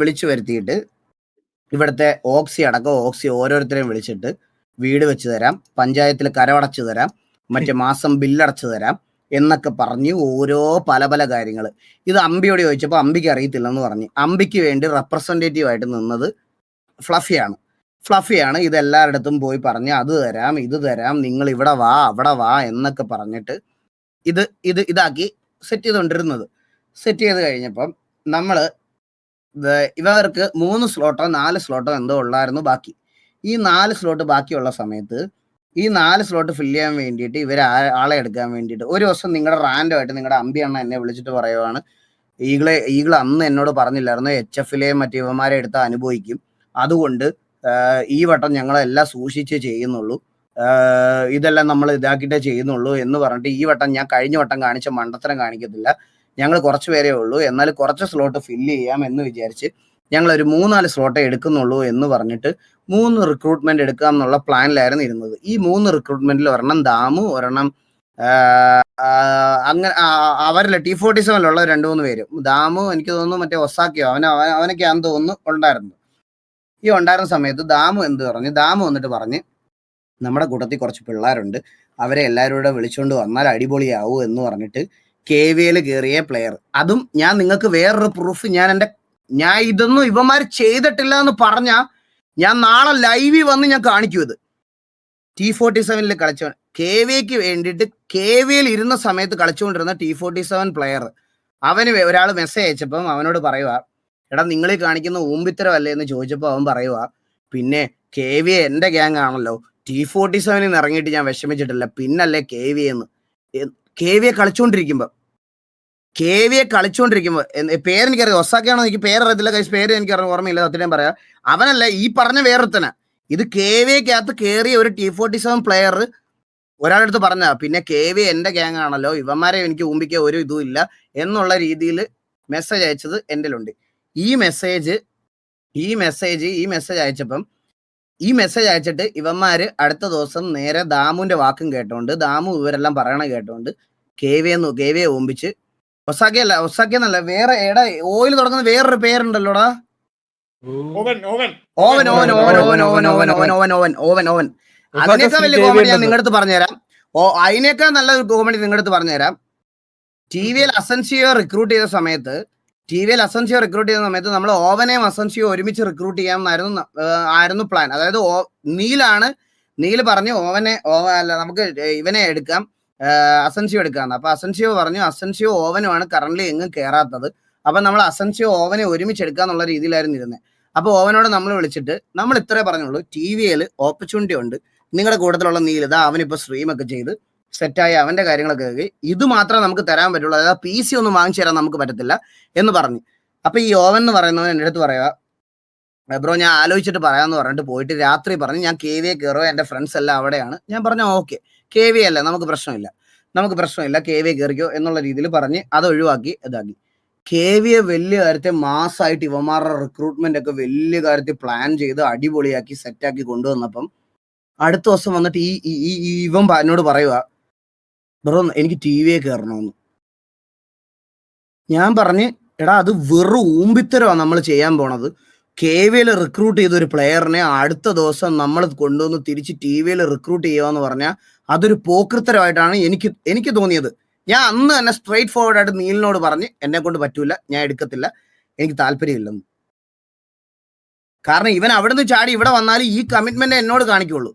വിളിച്ചു വരുത്തിയിട്ട് ഇവിടുത്തെ ഓക്സി ഓരോരുത്തരെയും വിളിച്ചിട്ട് വീട് വെച്ച് തരാം, പഞ്ചായത്തിൽ കരമടച്ചു തരാം, മറ്റേ മാസം ബില്ലടച്ചു തരാം എന്നൊക്കെ പറഞ്ഞ് ഓരോ പല കാര്യങ്ങൾ. ഇത് അമ്പിയോട് ചോദിച്ചപ്പോൾ അമ്പിക്ക് അറിയത്തില്ലെന്ന് പറഞ്ഞ്. അമ്പിക്ക് വേണ്ടി റെപ്രസെൻറ്റേറ്റീവ് ആയിട്ട് നിന്നത് ഫ്ലഫിയാണ്. ഇതെല്ലാവരുടെ പോയി പറഞ്ഞ് അത് തരാം, ഇത് തരാം, നിങ്ങൾ ഇവിടെ വാ അവിടെ വാ എന്നൊക്കെ പറഞ്ഞിട്ട് ഇതാക്കി സെറ്റ് ചെയ്തുകൊണ്ടിരുന്നത്. സെറ്റ് ചെയ്ത് കഴിഞ്ഞപ്പം ഇവർക്ക് 3 സ്ലോട്ടോ 4 സ്ലോട്ടോ എന്തോ ഉള്ളായിരുന്നു ബാക്കി. ഈ 4 സ്ലോട്ട് ബാക്കിയുള്ള സമയത്ത് ഈ 4 സ്ലോട്ട് ഫില്ല് ചെയ്യാൻ വേണ്ടിയിട്ട് ഇവർ ആളെ എടുക്കാൻ വേണ്ടിയിട്ട് ഒരു ദിവസം നിങ്ങളുടെ റാൻഡമായിട്ട് നിങ്ങളുടെ അമ്പിയണ്ണ എന്നെ വിളിച്ചിട്ട് പറയുവാണ്, ഈഗിൾ അന്ന് എന്നോട് പറഞ്ഞില്ലായിരുന്നു HFലെ മറ്റേ ഇവന്മാരെ എടുത്താൽ അനുഭവിക്കും, അതുകൊണ്ട് ഈ വട്ടം ഞങ്ങളെല്ലാം സൂക്ഷിച്ച് ചെയ്യുന്നുള്ളൂ, ഇതെല്ലാം നമ്മൾ ഇതാക്കിയിട്ടേ ചെയ്യുന്നുള്ളൂ എന്ന് പറഞ്ഞിട്ട് ഈ വട്ടം ഞാൻ കഴിഞ്ഞ വട്ടം കാണിച്ച മണ്ടത്തരം കാണിക്കത്തില്ല, ഞങ്ങൾ കുറച്ച് പേരേ ഉള്ളൂ, എന്നാൽ കുറച്ച് സ്ലോട്ട് ഫില്ല് ചെയ്യാം എന്ന് വിചാരിച്ച് ഞങ്ങളൊരു 3-4 സ്ലോട്ടേ എടുക്കുന്നുള്ളൂ എന്ന് പറഞ്ഞിട്ട് 3 റിക്രൂട്ട്മെന്റ് എടുക്കാം എന്നുള്ള പ്ലാനിലായിരുന്നു ഇരുന്നത്. ഈ 3 റിക്രൂട്ട്മെന്റിൽ ഒരെണ്ണം ദാമു, ഒരെണ്ണം അങ്ങനെ അവരിലെ T47 2-3 പേര്. ദാമു എനിക്ക് തോന്നുന്നു മറ്റേ ഒസാക്കിയോ അവനൊക്കെയാന്ന് തോന്നുന്നു ഉണ്ടായിരുന്നു. ഈ ഉണ്ടായിരുന്ന സമയത്ത് ദാമു വന്നിട്ട് പറഞ്ഞ് നമ്മുടെ കൂട്ടത്തിൽ കുറച്ച് പിള്ളേരുണ്ട്, അവരെ എല്ലാവരും കൂടെ വിളിച്ചുകൊണ്ട് വന്നാൽ അടിപൊളിയാവൂ എന്ന് പറഞ്ഞിട്ട് KVL കയറിയ പ്ലെയർ. അതും ഞാൻ നിങ്ങൾക്ക് വേറൊരു പ്രൂഫ് ഞാൻ ഇതൊന്നും ഇവന്മാർ ചെയ്തിട്ടില്ല എന്ന് പറഞ്ഞാൽ ഞാൻ നാളെ ലൈവിൽ വന്ന് ഞാൻ കാണിക്കും. ഇത് T47 കളിച്ച KVക്ക് വേണ്ടിയിട്ട് KVL ഇരുന്ന സമയത്ത് കളിച്ചുകൊണ്ടിരുന്ന T47 പ്ലെയർ. അവന് ഒരാൾ മെസ്സേജ് അയച്ചപ്പം അവനോട് പറയുക, എടാ നിങ്ങൾ ഈ കാണിക്കുന്ന ഊമ്പിത്തരമല്ലേ എന്ന് ചോദിച്ചപ്പോൾ അവൻ പറയുക, പിന്നെ KVA എൻ്റെ ഗ്യാങ് ആണല്ലോ, T47 ഇറങ്ങിയിട്ട് ഞാൻ വിഷമിച്ചിട്ടില്ല, പിന്നല്ലേ KVA എന്ന്. KVA കളിച്ചുകൊണ്ടിരിക്കുമ്പോൾ പേരെനിക്കറിയാം, ഒസാക്കിയാണോ എനിക്ക് പേരറിയത്തില്ല, പേര് എനിക്ക് ഓർമ്മയില്ല, സത്യം പറയാം. അവനല്ല, ഈ പറഞ്ഞ വേറൊരുത്തന. ഇത് KVക്കകത്ത് കയറിയ ഒരു T47 പ്ലെയർ ഒരാളെടുത്ത് പറഞ്ഞ, പിന്നെ KVA എൻ്റെ ഗ്യാങ് ആണല്ലോ, ഇവന്മാരെ എനിക്ക് ഊമ്പിക്കാൻ ഒരു ഇതും ഇല്ല എന്നുള്ള രീതിയിൽ മെസ്സേജ് അയച്ചത് എൻ്റെ ഉണ്ട്. ഈ മെസ്സേജ് അയച്ചിട്ട് ഇവന്മാര് അടുത്ത ദിവസം നേരെ ദാമുവിന്റെ വാക്കും കേട്ടോണ്ട്, ദാമു ഇവരെല്ലാം പറയണ കേട്ടോണ്ട് KVA ഊമ്പിച്ച് ഒസാക്കിയെന്നല്ല വേറെ ഓയിൽ തുടങ്ങുന്ന വേറൊരു പേരുണ്ടല്ലോടാ, ഓവൻ. അതിനേക്കാൾ വലിയ കോമഡി ഞാൻ നിങ്ങളുടെ അടുത്ത് പറഞ്ഞുതരാം. അതിനേക്കാൾ നല്ല ഒരു കോമഡി നിങ്ങളുടെ അടുത്ത് പറഞ്ഞുതരാം. TVL അസൻസിയോ റിക്രൂട്ട് ചെയ്ത സമയത്ത് നമ്മൾ ഓവനെയും അസൻസിയോ ഒരുമിച്ച് റിക്രൂട്ട് ചെയ്യാമെന്നായിരുന്നു പ്ലാൻ. അതായത് നീല് പറഞ്ഞു നമുക്ക് ഇവനെ എടുക്കാം, അസൻസിയോ എടുക്കാന്ന്. അപ്പൊ അസൻസിയോ പറഞ്ഞു അസൻസിയോ ഓവനുമാണ് കറന്റ് എങ്ങും കയറാത്തത്, അപ്പൊ നമ്മൾ അസൻസിയോ ഓവനെ ഒരുമിച്ച് എടുക്കാന്നുള്ള രീതിയിലായിരുന്നു ഇരുന്നത്. അപ്പൊ ഓവനോട് നമ്മൾ വിളിച്ചിട്ട് നമ്മൾ ഇത്രേ പറഞ്ഞുള്ളൂ, TVL ഓപ്പർച്യൂണിറ്റി ഉണ്ട്, നിങ്ങളുടെ കൂട്ടത്തിലുള്ള നീലിത അവനിപ്പോ സ്ട്രീമൊക്കെ ചെയ്ത് സെറ്റായി അവന്റെ കാര്യങ്ങളൊക്കെ ഇത് മാത്രമേ നമുക്ക് തരാൻ പറ്റുള്ളൂ, അതായത് PC ഒന്നും വാങ്ങിച്ചു തരാൻ നമുക്ക് പറ്റത്തില്ല എന്ന് പറഞ്ഞു. അപ്പൊ ഈ ഓവൻ എന്ന് പറയുന്നവൻ എൻ്റെ അടുത്ത് പറയുക, ബ്രോ ഞാൻ ആലോചിച്ചിട്ട് പറയാന്ന് പറഞ്ഞിട്ട് പോയിട്ട് രാത്രി പറഞ്ഞു ഞാൻ KVA കയറോ, എൻ്റെ ഫ്രണ്ട്സ് എല്ലാം അവിടെയാണ്. ഞാൻ പറഞ്ഞു ഓക്കെ KVA അല്ല, നമുക്ക് പ്രശ്നമില്ല KVA കയറിക്കോ എന്നുള്ള രീതിയിൽ പറഞ്ഞ് അത് ഒഴിവാക്കി ഇതാക്കി. KVA വലിയ കാര്യത്തെ മാസമായിട്ട് ഇവന്മാരുടെ റിക്രൂട്ട്മെന്റ് ഒക്കെ വലിയ കാര്യത്തിൽ പ്ലാൻ ചെയ്ത് അടിപൊളിയാക്കി സെറ്റാക്കി കൊണ്ടുവന്നപ്പം അടുത്ത ദിവസം വന്നിട്ട് ഇവൻ എന്നോട് പറയുക ബ്രോ എനിക്ക് TVA കയറണമെന്ന്. ഞാൻ പറഞ്ഞ് എടാ അത് വെറും ഊമ്പിത്തരമാണ് നമ്മൾ ചെയ്യാൻ പോണത്. KVAയിൽ റിക്രൂട്ട് ചെയ്ത ഒരു പ്ലെയറിനെ അടുത്ത ദിവസം നമ്മൾ കൊണ്ടുവന്ന് തിരിച്ച് TVയിൽ റിക്രൂട്ട് ചെയ്യുക പറഞ്ഞാൽ അതൊരു പോക്കൃത്തരമായിട്ടാണ് എനിക്ക് തോന്നിയത്. ഞാൻ അന്ന് തന്നെ സ്ട്രെയിറ്റ് ഫോർവേഡ് ആയിട്ട് നീലിനോട് പറഞ്ഞ് എന്നെ കൊണ്ട് പറ്റൂല, ഞാൻ എടുക്കത്തില്ല, എനിക്ക് താല്പര്യമില്ലെന്ന്. കാരണം ഇവൻ അവിടെ നിന്ന് ചാടി ഇവിടെ വന്നാൽ ഈ കമ്മിറ്റ്മെന്റ് എന്നോട് കാണിക്കുള്ളൂ.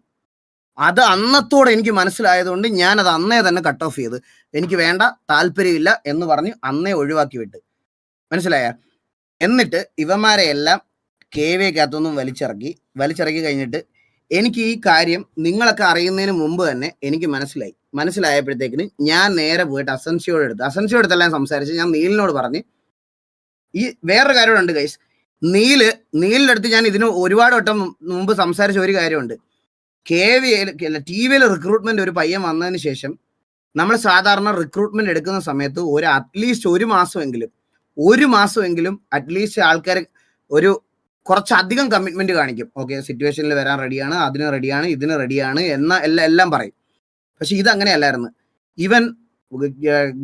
അത് അന്നത്തോടെ എനിക്ക് മനസ്സിലായതുകൊണ്ട് ഞാനത് അന്നേ തന്നെ കട്ട് ഓഫ് ചെയ്ത് എനിക്ക് വേണ്ട, താല്പര്യമില്ല എന്ന് പറഞ്ഞ് അന്നേ ഒഴിവാക്കി വിട്ട്. മനസ്സിലായ? എന്നിട്ട് ഇവന്മാരെ എല്ലാം KVAക്കകത്തൊന്നും വലിച്ചിറക്കി കഴിഞ്ഞിട്ട് എനിക്ക് ഈ കാര്യം നിങ്ങളൊക്കെ അറിയുന്നതിന് മുമ്പ് തന്നെ എനിക്ക് മനസ്സിലായപ്പോഴത്തേക്കിന് ഞാൻ നേരെ പോയിട്ട് അസൻസിയോട് അടുത്തെല്ലാം സംസാരിച്ച് ഞാൻ നീലിനോട് പറഞ്ഞ് ഈ വേറൊരു കാര്യമുണ്ട് ഗൈസ്. നീലിൻ്റെ അടുത്ത് ഞാൻ ഇതിന് ഒരുപാട് വട്ടം മുമ്പ് സംസാരിച്ച ഒരു കാര്യമുണ്ട്. TVയിൽ റിക്രൂട്ട്മെന്റ് ഒരു പയ്യൻ വന്നതിന് ശേഷം നമ്മൾ സാധാരണ റിക്രൂട്ട്മെന്റ് എടുക്കുന്ന സമയത്ത് അറ്റ്ലീസ്റ്റ് ഒരു മാസമെങ്കിലും അറ്റ്ലീസ്റ്റ് ആൾക്കാർ ഒരു കുറച്ചധികം കമ്മിറ്റ്മെന്റ് കാണിക്കും. ഓക്കെ സിറ്റുവേഷനിൽ വരാൻ റെഡിയാണ്, അതിന് റെഡിയാണ്, ഇതിന് റെഡിയാണ് എല്ലാം പറയും. പക്ഷെ ഇതങ്ങനെയല്ലായിരുന്നു. ഇവൻ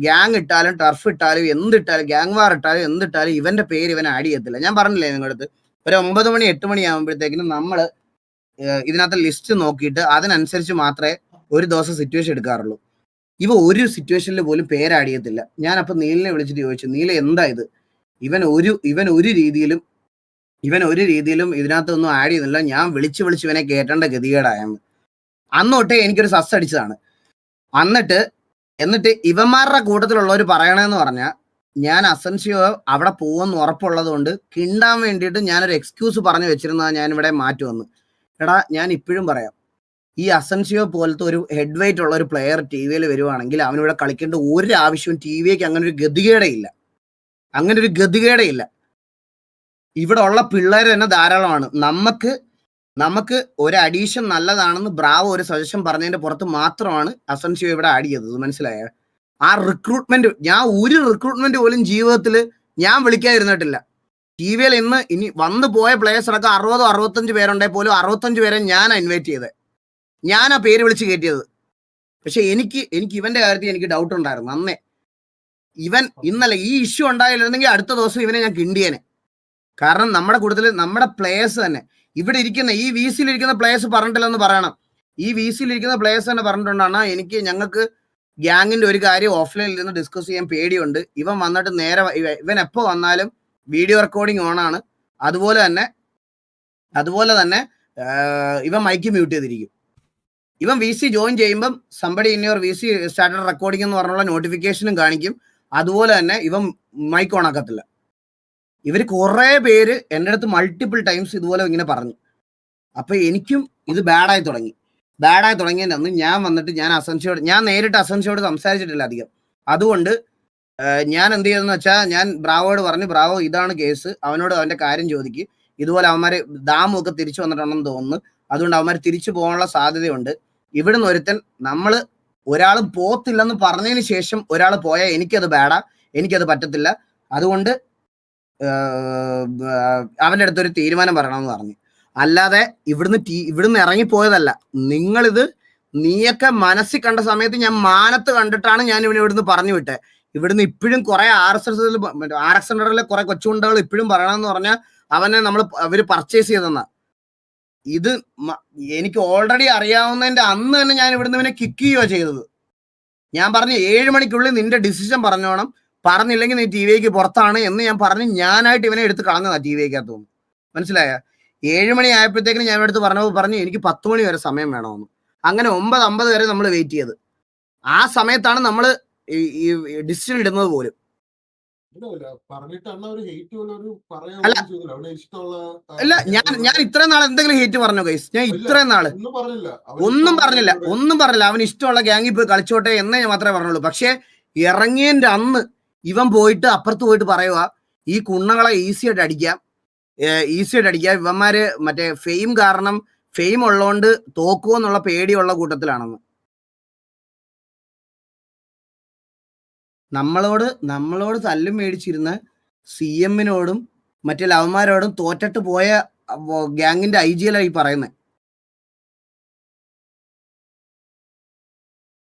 ഗ്യാങ് ഇട്ടാലും ടർഫ് ഇട്ടാലും എന്തിട്ടാലും ഗ്യാങ് വാർ ഇട്ടാലും എന്തിട്ടാലും ഇവന്റെ പേര് ഇവൻ ആഡ് ചെയ്യത്തില്ല. ഞാൻ പറഞ്ഞില്ലേ നിങ്ങളുടെ അടുത്ത് ഒരു 9 മണി 8 മണി ആകുമ്പോഴത്തേക്കിനും നമ്മൾ ഇതിനകത്ത് ലിസ്റ്റ് നോക്കിയിട്ട് അതിനനുസരിച്ച് മാത്രമേ ഒരു ദിവസം സിറ്റുവേഷൻ എടുക്കാറുള്ളൂ. ഇവ ഒരു സിറ്റുവേഷനിൽ പോലും പേര് ആഡ് ചെയ്യത്തില്ല. ഞാൻ അപ്പൊ നീലിനെ വിളിച്ചിട്ട് ചോദിച്ചു, നീല എന്താ ഇത്? ഇവൻ ഒരു രീതിയിലും ഇതിനകത്തൊന്നും ആഡ് ചെയ്യുന്നില്ല. ഞാൻ വിളിച്ച് ഇവനെ കേട്ടേണ്ട ഗതികേടായെന്ന് അന്ന് തൊട്ടേ എനിക്കൊരു സസ് അടിച്ചതാണ്. എന്നിട്ട് ഇവന്മാരുടെ കൂട്ടത്തിലുള്ളവർ പറയണമെന്ന് പറഞ്ഞാൽ ഞാൻ അസൻസിയോ അവിടെ പോകുമെന്ന് ഉറപ്പുള്ളത് കൊണ്ട് കിണ്ടാൻ വേണ്ടിയിട്ട് ഞാനൊരു എക്സ്ക്യൂസ് പറഞ്ഞു വെച്ചിരുന്നത് ഞാൻ ഇവിടെ മാറ്റുമെന്ന്. എടാ ഞാൻ ഇപ്പോഴും പറയാം, ഈ അസൻസിയോ പോലത്തെ ഒരു ഹെഡ് വെയിറ്റ് ഉള്ള ഒരു പ്ലെയർ TVയിൽ വരുവാണെങ്കിൽ അവനിവിടെ കളിക്കേണ്ട ഒരു ആവശ്യവും TVക്ക് അങ്ങനെ ഒരു ഗതികേടേ ഇല്ല. ഇവിടെ ഉള്ള പിള്ളേർ തന്നെ ധാരാളമാണ്. നമുക്ക് ഒരു അഡീഷൻ നല്ലതാണെന്ന് ബ്രാവോ ഒരു സജഷൻ പറഞ്ഞതിന്റെ പുറത്ത് മാത്രമാണ് അസൻസിയോ ഇവിടെ ആഡ് ചെയ്തത്. മനസ്സിലായ? ആ റിക്രൂട്ട്മെന്റ് ഞാൻ ഒരു റിക്രൂട്ട്മെന്റ് പോലും ജീവിതത്തിൽ ഞാൻ വിളിക്കാതിരുന്നിട്ടില്ല. TVയിൽ ഇനി വന്നു പോയ പ്ലേയേഴ്സ് അടക്കം 60-65 പേരുണ്ടെങ്കിൽ പോലും 65 പേരെ ഞാൻ ഇൻവൈറ്റ് ചെയ്തത്, ഞാൻ ആ പേര് വിളിച്ച് കയറ്റിയത്. പക്ഷെ എനിക്ക് ഇവന്റെ കാര്യത്തിൽ എനിക്ക് ഡൗട്ട് ഉണ്ടായിരുന്നു അന്നേ. ഇവൻ ഇന്നലെ ഈ ഇഷ്യൂ ഉണ്ടായില്ലായിരുന്നെങ്കിൽ അടുത്ത ദിവസം ഇവനെ ഞാൻ കിണ്ടിയേനെ. കാരണം നമ്മുടെ കൂട്ടത്തിൽ നമ്മുടെ പ്ലേയേഴ്സ് തന്നെ ഇവിടെ ഇരിക്കുന്ന ഈ VCയിൽ ഇരിക്കുന്ന പ്ലേയേഴ്സ് പറഞ്ഞിട്ടില്ലെന്ന് പറയണം. ഈ VCയിൽ ഇരിക്കുന്ന പ്ലേയേഴ്സ് തന്നെ പറഞ്ഞിട്ടുണ്ടാണ് ഞങ്ങൾക്ക് ഗ്യാങ്ങിന്റെ ഒരു കാര്യം ഓഫ്ലൈനിൽ നിന്ന് ഡിസ്കസ് ചെയ്യാൻ പേടിയുണ്ട്. ഇവൻ വന്നിട്ട് നേരെ ഇവൻ എപ്പോ വന്നാലും വീഡിയോ റെക്കോർഡിംഗ് ഓണാണ്. അതുപോലെ തന്നെ ഇവൻ മൈക്ക് മ്യൂട്ട് ചെയ്തിരിക്കും. ഇവൻ VC ജോയിൻ ചെയ്യുമ്പം somebody in your VC started recording എന്ന് പറഞ്ഞുള്ള നോട്ടിഫിക്കേഷനും കാണിക്കും. അതുപോലെ തന്നെ ഇവൻ മൈക്ക് ഓൺ ആക്കത്തില്ല. ഇവർ കുറെ പേര് എൻ്റെ അടുത്ത് മൾട്ടിപ്പിൾ ടൈംസ് ഇതുപോലെ ഇങ്ങനെ പറഞ്ഞു. അപ്പൊ എനിക്കും ഇത് ബാഡായി തുടങ്ങിയതിൻ്റെ അന്ന് ഞാൻ നേരിട്ട് അസൻസിയോട് സംസാരിച്ചിട്ടില്ല അധികം. അതുകൊണ്ട് ഞാൻ എന്ത് ചെയ്തെന്ന് വെച്ചാൽ ഞാൻ ബ്രാവോട് പറഞ്ഞു, ബ്രാവോ ഇതാണ് കേസ്, അവനോട് അവന്റെ കാര്യം ചോദിക്കും. ഇതുപോലെ അവന്മാര് ദാമൊക്കെ തിരിച്ചു വന്നിട്ടുണ്ടെന്ന് തോന്നുന്നു. അതുകൊണ്ട് അവന്മാർ തിരിച്ചു പോകാനുള്ള സാധ്യതയുണ്ട്. ഇവിടുന്ന് ഒരുത്തൻ ഒരാൾ പോത്തില്ലെന്ന് പറഞ്ഞതിന് ശേഷം ഒരാൾ പോയാൽ എനിക്കത് പറ്റത്തില്ല. അതുകൊണ്ട് അവന്റെ അടുത്തൊരു തീരുമാനം പറയണമെന്ന് പറഞ്ഞു. അല്ലാതെ ഇവിടുന്ന് ഇറങ്ങിപ്പോയതല്ല. നീയൊക്കെ മനസ്സിൽ കണ്ട സമയത്ത് ഞാൻ മാനത്ത് കണ്ടിട്ടാണ് ഞാൻ ഇവിടുന്ന് പറഞ്ഞു വിട്ടെ. ഇവിടുന്ന് ഇപ്പോഴും കുറെ RX കുറെ കൊച്ചുകുണ്ടകൾ ഇപ്പോഴും പറയണമെന്ന് പറഞ്ഞാൽ അവര് പർച്ചേസ് ചെയ്തെന്ന ഇത് എനിക്ക് ഓൾറെഡി അറിയാവുന്നതിന്റെ അന്ന് തന്നെ ഞാൻ ഇവിടുന്ന് ഇവനെ കിക്ക് ചെയ്യുക ചെയ്തത്. ഞാൻ പറഞ്ഞു 7 മണിക്കുള്ളിൽ നിന്റെ ഡിസിഷൻ പറഞ്ഞോണം, പറഞ്ഞില്ലെങ്കിൽ നീ TVക്ക് പുറത്താണ് എന്ന് ഞാൻ പറഞ്ഞ് ഞാനായിട്ട് ഇവനെ എടുത്ത് കളഞ്ഞതാ TVക്കകത്ത് തോന്നുന്നു. മനസ്സിലായ? 7 മണി ആയപ്പോഴത്തേക്കിന് ഞാൻ എടുത്ത് പറഞ്ഞു എനിക്ക് 10 മണി വരെ സമയം വേണമെന്ന്. അങ്ങനെ 9:50 വരെ നമ്മൾ വെയിറ്റ് ചെയ്ത്. ആ സമയത്താണ് നമ്മൾ ഈ ഡിസിഷൻ ഇടുന്നത് പോലും. അല്ല ഞാൻ ഇത്രയും നാൾ എന്തെങ്കിലും ഹേറ്റ് പറഞ്ഞോ ഗൈസ്? ഞാൻ ഇത്രയും നാള് ഒന്നും പറഞ്ഞില്ല. അവന് ഇഷ്ടമുള്ള ഗ്യാങ്ങിൽ പോയി കളിച്ചോട്ടെ എന്നേ ഞാൻ മാത്രമേ പറഞ്ഞുള്ളൂ. പക്ഷെ ഇറങ്ങിയതിന്റെ അന്ന് ഇവൻ പോയിട്ട് അപ്പുറത്ത് പോയിട്ട് പറയുക ഈ കുണ്ണകളെ ഈസി ആയിട്ട് അടിക്കാം, ഈസി ആയിട്ട് അടിക്കുക. ഇവന്മാര് മറ്റേ ഫെയിം കാരണം ഫെയിം ഉള്ളതുകൊണ്ട് തോക്കുമോ എന്നുള്ള പേടിയുള്ള കൂട്ടത്തിലാണെന്ന്. നമ്മളോട് തല്ലും മേടിച്ചിരുന്ന CM-നോടും മറ്റേ ലവന്മാരോടും തോറ്റിട്ട് പോയ ഗ്യാങ്ങിന്റെ IGL-ആയി പറയുന്നത്.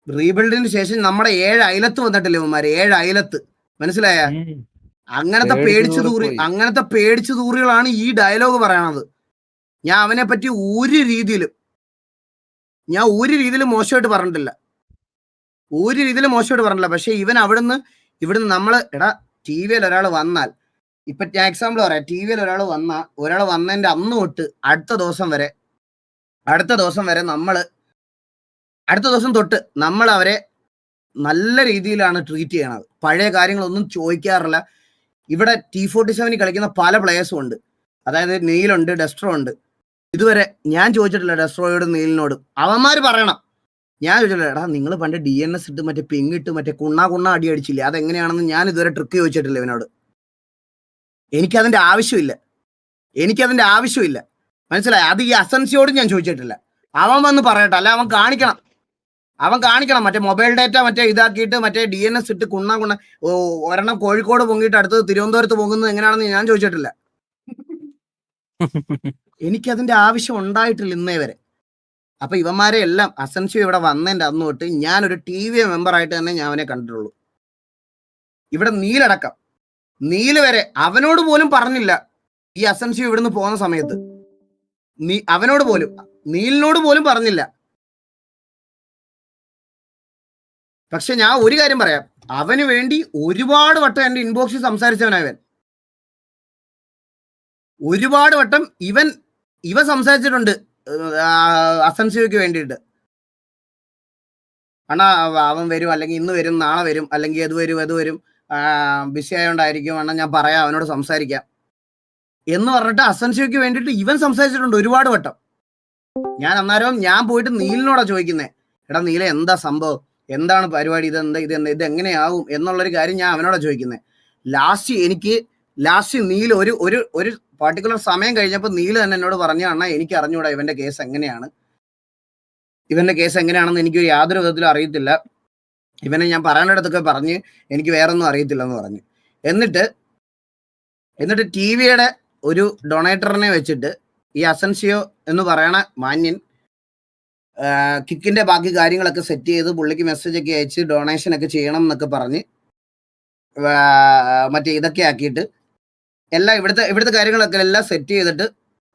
റീബിൽഡിന് ശേഷം നമ്മുടെ 7 അയലത്ത് വന്നിട്ടില്ല ഇവന്മാര്, 7 അയലത്ത്, മനസ്സിലായ? അങ്ങനത്തെ പേടിച്ചു തൂറികളാണ് ഈ ഡയലോഗ് പറയണത്. ഞാൻ അവനെ പറ്റി ഒരു രീതിയിലും മോശമായിട്ട് പറഞ്ഞിട്ടില്ല, പക്ഷെ ഇവൻ ഇവിടുന്ന് നമ്മള് TV-യിൽ ഒരാൾ വന്നാൽ, ഇപ്പൊ ഞാൻ എക്സാമ്പിൾ പറയാം, TV-യിൽ ഒരാൾ വന്നതിന്റെ അന്ന് തൊട്ട് അടുത്ത ദിവസം തൊട്ട് നമ്മൾ അവരെ നല്ല രീതിയിലാണ് ട്രീറ്റ് ചെയ്യണത്. പഴയ കാര്യങ്ങളൊന്നും ചോദിക്കാറില്ല. ഇവിടെ T47 കളിക്കുന്ന പല പ്ലേയേഴ്സും ഉണ്ട്. അതായത് നീലുണ്ട്, ഡെസ്ട്രോ ഉണ്ട്. ഇതുവരെ ഞാൻ ചോദിച്ചിട്ടില്ല ഡെസ്ട്രോയോടും നീലിനോടും. അവന്മാര് പറയണം, ഞാൻ ചോദിച്ചിട്ടില്ല നിങ്ങൾ പണ്ട് DNS ഇട്ട് മറ്റേ പിങ് ഇട്ട് മറ്റേ കുണ്ണ അടി അടിച്ചില്ലേ, അതെങ്ങനെയാണെന്ന് ഞാൻ ഇതുവരെ ട്രിക്ക് ചോദിച്ചിട്ടില്ല ഇവനോട്. എനിക്കതിന്റെ ആവശ്യമില്ല, മനസ്സിലായി? അത് ഈ അസൻസിയോടും ഞാൻ ചോദിച്ചിട്ടില്ല. അവൻ വന്ന് പറയട്ടെ, അല്ല അവൻ കാണിക്കണം മറ്റേ മൊബൈൽ ഡാറ്റ മറ്റേ ഇതാക്കിയിട്ട് മറ്റേ DNS ഇട്ട് കുണ്ണ ഒരെണ്ണം കോഴിക്കോട് പൊങ്ങിയിട്ട് അടുത്തത് തിരുവനന്തപുരത്ത് പൊങ്ങുന്നത് എങ്ങനെയാണെന്ന് ഞാൻ ചോദിച്ചിട്ടില്ല. എനിക്കതിന്റെ ആവശ്യം ഉണ്ടായിട്ടില്ല ഇന്നേ വരെ. അപ്പൊ ഇവന്മാരെ എല്ലാം അസൻസിയോ ഇവിടെ വന്നതിന്റെ അന്ന് തൊട്ട് ഞാനൊരു TV മെമ്പറായിട്ട് തന്നെ ഞാൻ അവനെ കണ്ടിട്ടുള്ളൂ. ഇവിടെ നീല് വരെ അവനോട് പോലും പറഞ്ഞില്ല ഈ അസൻസിയോ ഇവിടുന്ന് പോകുന്ന സമയത്ത്. നീലിനോട് പോലും പറഞ്ഞില്ല. പക്ഷെ ഞാൻ ഒരു കാര്യം പറയാം, അവന് വേണ്ടി ഒരുപാട് വട്ടം എന്റെ ഇൻബോക്സിൽ സംസാരിച്ചവനവൻ. ഒരുപാട് വട്ടം ഇവൻ സംസാരിച്ചിട്ടുണ്ട് അസൻസിയോയ്ക്ക് വേണ്ടിയിട്ട്. അണ്ണാ അവൻ വരും, അല്ലെങ്കിൽ ഇന്ന് വരും, നാളെ വരും, അല്ലെങ്കിൽ അത് വരും, ബിസി ആയതുകൊണ്ടായിരിക്കും അണ്ണാ, ഞാൻ പറയാം, അവനോട് സംസാരിക്കാം എന്ന് പറഞ്ഞിട്ട് അസൻസിയോയ്ക്ക് വേണ്ടിയിട്ട് ഇവൻ സംസാരിച്ചിട്ടുണ്ട് ഒരുപാട് വട്ടം. ഞാൻ പോയിട്ട് നീലിനോടാ ചോദിക്കുന്നേ, എടാ നീല എന്താ സംഭവം, എന്താണ് പരിപാടി, ഇത് എങ്ങനെയാവും എന്നുള്ളൊരു കാര്യം ഞാൻ അവനോടാ ചോദിക്കുന്നത്. ലാസ്റ്റ് നീൽ ഒരു പർട്ടിക്കുലർ സമയം കഴിഞ്ഞപ്പോൾ നീല് തന്നെ എന്നോട് പറഞ്ഞു, അണ്ണാ എനിക്ക് അറിഞ്ഞൂടാ ഇവന്റെ കേസ് എങ്ങനെയാണെന്ന് എനിക്ക് യാതൊരു വിധത്തിലും അറിയത്തില്ല. ഇവനെ ഞാൻ പറയാനിടത്തൊക്കെ പറഞ്ഞ് എനിക്ക് വേറൊന്നും അറിയത്തില്ലെന്ന് പറഞ്ഞു. എന്നിട്ട് TV-യുടെ ഒരു ഡൊണേറ്ററിനെ വെച്ചിട്ട് ഈ അസൻസിയോ എന്ന് പറയണ മാന്യൻ കിക്കിന്റെ ബാക്കി കാര്യങ്ങളൊക്കെ സെറ്റ് ചെയ്ത് പുള്ളിക്ക് മെസ്സേജ് ഒക്കെ അയച്ച് ഡൊണേഷൻ ഒക്കെ ചെയ്യണം എന്നൊക്കെ പറഞ്ഞ് മറ്റേ ഇതൊക്കെ ആക്കിയിട്ട് എല്ലാം ഇവിടുത്തെ കാര്യങ്ങളൊക്കെ എല്ലാം സെറ്റ് ചെയ്തിട്ട്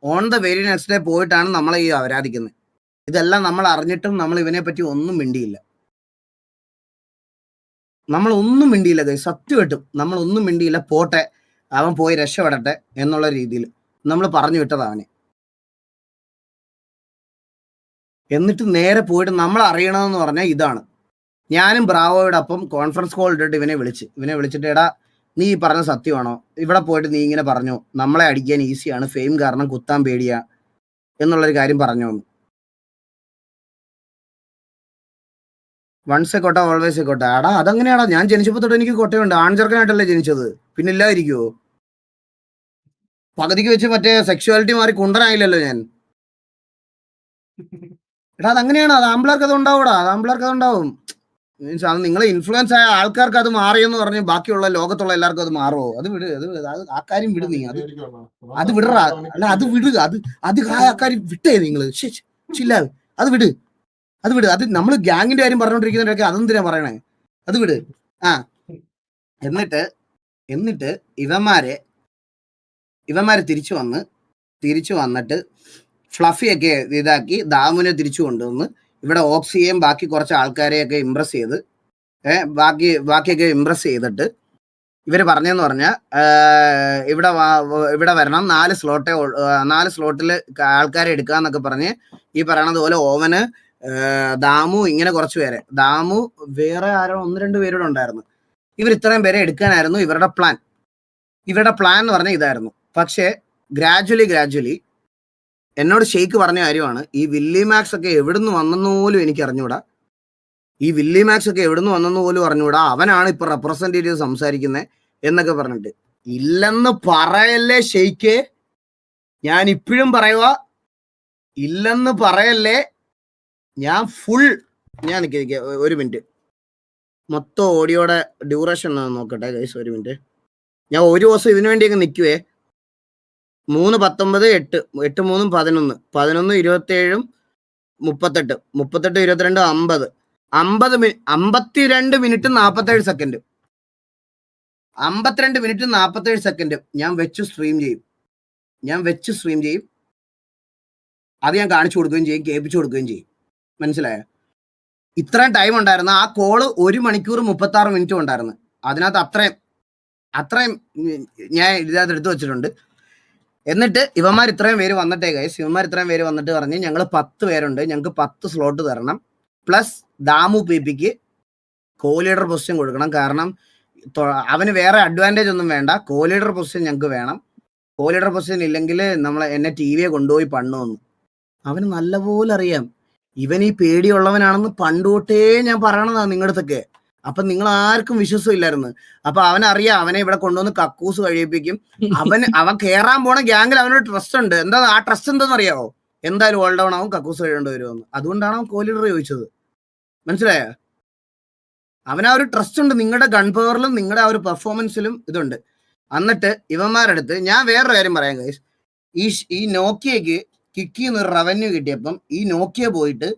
on the very next day പോയിട്ടാണ് നമ്മളെ ഈ ആരാധിക്കുന്നത്. ഇതെല്ലാം നമ്മൾ അറിഞ്ഞിട്ടും നമ്മൾ ഇവനെ പറ്റി ഒന്നും മിണ്ടിയില്ല. സത്യമായിട്ടും നമ്മളൊന്നും മിണ്ടിയില്ല. പോട്ടെ, അവൻ പോയി രക്ഷപ്പെടട്ടെ എന്നുള്ള രീതിയിൽ നമ്മൾ പറഞ്ഞു വിട്ടത് അവനെ. എന്നിട്ട് നേരെ പോയിട്ട് നമ്മൾ അറിയണമെന്ന് പറഞ്ഞാൽ ഇതാണ്. ഞാനും ബ്രാവോയോടൊപ്പം കോൺഫറൻസ് കോൾ ഇട്ടിട്ട് ഇവനെ വിളിച്ചിട്ട് എടാ നീ ഈ പറഞ്ഞ സത്യമാണോ, ഇവിടെ പോയിട്ട് നീ ഇങ്ങനെ പറഞ്ഞു നമ്മളെ അടിക്കാൻ ഈസിയാണ്, ഫെയിം കാരണം കുത്താൻ പേടിയാ എന്നുള്ളൊരു കാര്യം പറഞ്ഞു വന്നു. വൺസ് എ കോട്ട ഓൾവേസ് എ കോട്ട. എടാ അതങ്ങനെയാടാ, ഞാൻ ജനിച്ചപ്പോൾ തൊട്ട് എനിക്ക് കോട്ടയുണ്ട്, ആൺചെറുക്കനായിട്ടല്ലേ ജനിച്ചത്, പിന്നെ ഇല്ലാതിരിക്കുവോ? പകുതിക്ക് വെച്ച് മറ്റേ സെക്ഷുവാലിറ്റി മാറി കുണ്ടനായില്ലല്ലോ ഞാൻ. എടാ അതങ്ങനെയാണ്, അത് ആമ്പിളർക്ക് അത് ഉണ്ടാവും. മീൻസ് അത് നിങ്ങളെ ഇൻഫ്ലുവൻസ് ആയ ആൾക്കാർക്ക് അത് മാറിയെന്ന് പറഞ്ഞ് ബാക്കിയുള്ള ലോകത്തുള്ള എല്ലാവർക്കും അത് മാറുമോ? അത് വിട്, ആ കാര്യം വിട്, നീ അത് വിടറാ. അല്ല അത് വിട്, അത് ആ കാര്യം വിട്ടേ നിങ്ങൾ, ചില്ല, അത് വിട്. അത് നമ്മൾ ഗ്യാങ്ങിന്റെ കാര്യം പറഞ്ഞോണ്ടിരിക്കുന്നവരൊക്കെ അതെന്തിനാ പറയണേ, അത് വിട്. എന്നിട്ട് ഇവന്മാരെ തിരിച്ചു വന്നിട്ട് ഫ്ലഫിയൊക്കെ ഇതാക്കി ദാമുനെ തിരിച്ചു കൊണ്ടുവന്ന് ഇവിടെ ഓക്സിയെയും ബാക്കി കുറച്ച് ആൾക്കാരെയൊക്കെ ഇംപ്രസ് ചെയ്ത് ബാക്കിയൊക്കെ ഇംപ്രസ് ചെയ്തിട്ട് ഇവർ പറഞ്ഞെന്ന് പറഞ്ഞാൽ ഇവിടെ വരണം, 4 സ്ലോട്ടിൽ ആൾക്കാരെ എടുക്കാന്നൊക്കെ പറഞ്ഞ് ഈ പറയണത് പോലെ ഓവന്, ദാമു, ഇങ്ങനെ കുറച്ച് പേരെ, ദാമു വേറെ ആരോ 1-2 പേരോട് ഉണ്ടായിരുന്നു. ഇവർ ഇത്രയും പേരെ എടുക്കാനായിരുന്നു ഇവരുടെ പ്ലാൻ എന്ന് പറഞ്ഞാൽ ഇതായിരുന്നു. പക്ഷേ ഗ്രാജുവലി എന്നോട് ഷെയ്ക്ക് പറഞ്ഞ കാര്യമാണ്, ഈ വില്ലി മാക്സ് ഒക്കെ എവിടുന്ന് വന്നെന്ന് പോലും എനിക്ക് അറിഞ്ഞൂടാ. അവനാണ് ഇപ്പൊ റെപ്രസെന്റ് ചെയ്ത് സംസാരിക്കുന്നത് എന്നൊക്കെ പറഞ്ഞിട്ട്. ഇല്ലെന്ന് പറയല്ലേ ഷെയ്ക്ക്, ഞാൻ ഇപ്പോഴും പറയുക, ഇല്ലെന്ന് പറയല്ലേ. ഞാൻ ഞാൻ നിൽക്കുക ഒരു മിനിറ്റ്, മൊത്തം ഓഡിയോയുടെ ഡ്യൂറേഷൻ നോക്കട്ടെ ഗൈസ്, ഒരു മിനിറ്റ്. ഞാൻ ഒരു ദിവസം ഇതിനു വേണ്ടി അങ്ങ് നിൽക്കുവേ. 3, 19, 8, 8, 3, 11, 11, 27, 38, 38, 22, 50, 52 മിനിറ്റ് 47 സെക്കൻഡ്, 52 മിനിറ്റ് 47 സെക്കൻഡ് ഞാൻ വെച്ച് സ്ട്രീം ചെയ്യും. അത് ഞാൻ കാണിച്ചു കൊടുക്കുകയും ചെയ്യും, കേൾപ്പിച്ചു കൊടുക്കുകയും ചെയ്യും. മനസ്സിലായോ? ഇത്രയും ടൈം ഉണ്ടായിരുന്നു. ആ കോള് 1 മണിക്കൂർ 36 മിനിറ്റും ഉണ്ടായിരുന്നു. അതിനകത്ത് അത്രയും ഞാൻ ഇതിനകത്ത് എടുത്തു വെച്ചിട്ടുണ്ട്. എന്നിട്ട് ഇവന്മാർ ഇത്രയും പേര് വന്നിട്ടേ ഗൈസ്, വന്നിട്ട് പറഞ്ഞ് ഞങ്ങൾ 10 പേരുണ്ട്, ഞങ്ങൾക്ക് 10 സ്ലോട്ട് തരണം, പ്ലസ് ദാമു പിക്ക് കോ-ലീഡർ പൊസിഷൻ കൊടുക്കണം. കാരണം അവന് വേറെ അഡ്വാൻറ്റേജ് ഒന്നും വേണ്ട, കോ-ലീഡർ പൊസിഷൻ ഞങ്ങൾക്ക് വേണം. കോ-ലീഡർ പൊസിഷൻ ഇല്ലെങ്കിൽ എന്നെ TV കൊണ്ടുപോയി പണ്ണുവന്നു. അവന് നല്ലപോലെ അറിയാം ഇവൻ ഈ പേടിയുള്ളവനാണെന്ന് പണ്ടുതൊട്ടേ ഞാൻ പറയണതാണ് നിങ്ങളുടെ അടുത്തൊക്കെ. അപ്പൊ നിങ്ങൾ ആർക്കും വിശ്വാസം ഇല്ലായിരുന്നു. അപ്പൊ അവനറിയാം അവനെ ഇവിടെ കൊണ്ടുവന്ന് കക്കൂസ് കഴിയിപ്പിക്കും. അവൻ കേറാൻ പോണ ഗ്യാങ്ങിൽ അവനൊരു ട്രസ്റ്റ് ഉണ്ട്. എന്താ ആ ട്രസ്റ്റ് എന്താണെന്ന് അറിയാവോ? എന്തായാലും ഓൾ ഡൗൺ ആവും, കക്കൂസ് കഴിയേണ്ടി വരുമെന്ന്. അതുകൊണ്ടാണ് അവൻ കോ-ലീഡർ ചോദിച്ചത്. മനസ്സിലായോ? അവനാ ഒരു ട്രസ്റ്റ് ഉണ്ട് നിങ്ങളുടെ ഗൺ പവറിലും നിങ്ങളുടെ ആ ഒരു പെർഫോമൻസിലും ഇതുണ്ട്. എന്നിട്ട് ഇവന്മാരുടെ അടുത്ത് ഞാൻ വേറൊരു കാര്യം പറയാം ഗൈസ്. ഈ നോക്കിയക്ക് കിക്കിന്ന് ഒരു റവന്യൂ കിട്ടിയപ്പം ഈ നോക്കിയ പോയിട്ട്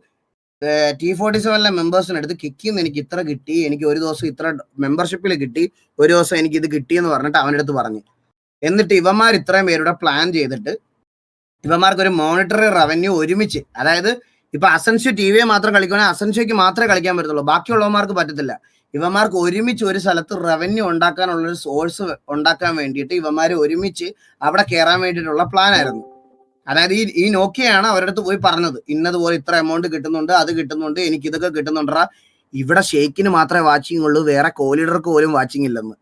T47 മെമ്പേഴ്സിനടുത്ത് കിക്കിന്ന് എനിക്ക് ഇത്ര കിട്ടി, എനിക്ക് ഒരു ദിവസം ഇത്ര മെമ്പർഷിപ്പിൽ കിട്ടി, ഒരു ദിവസം എനിക്ക് ഇത് കിട്ടിയെന്ന് പറഞ്ഞിട്ട് അവൻ്റെ അടുത്ത് പറഞ്ഞു. എന്നിട്ട് ഇവന്മാർ ഇത്രയും പേരുടെ പ്ലാൻ ചെയ്തിട്ട് ഇവന്മാർക്ക് ഒരു മോണിറ്ററി റവന്യൂ ഒരുമിച്ച്, അതായത് ഇപ്പൊ അസൻഷ്യോ TV മാത്രം കളിക്കുകയാണെങ്കിൽ അസൻഷ്യോക്ക് മാത്രമേ കളിക്കാൻ പറ്റത്തുള്ളൂ, ബാക്കിയുള്ളവന്മാർക്ക് പറ്റത്തില്ല. ഇവന്മാർക്ക് ഒരുമിച്ച് ഒരു സ്ഥലത്ത് റവന്യൂ ഉണ്ടാക്കാനുള്ളൊരു സോഴ്സ് ഉണ്ടാക്കാൻ വേണ്ടിയിട്ട് ഇവന്മാർ ഒരുമിച്ച് അവിടെ കയറാൻ വേണ്ടിയിട്ടുള്ള പ്ലാൻ ആയിരുന്നു. അതായത് ഈ നോക്കിയാണ് അവരുടെ അടുത്ത് പോയി പറഞ്ഞത്, ഇന്നതുപോലെ ഇത്ര എമൗണ്ട് കിട്ടുന്നുണ്ട്, അത് കിട്ടുന്നുണ്ട്, എനിക്ക് ഇതൊക്കെ കിട്ടുന്നുണ്ടാ, ഇവിടെ ഷെയ്ക്കിന് മാത്രമേ വാച്ചിങ് ഉള്ളൂ, വേറെ കോ-ലീഡർക്ക് പോലും വാച്ചിങ് ഇല്ലെന്ന്.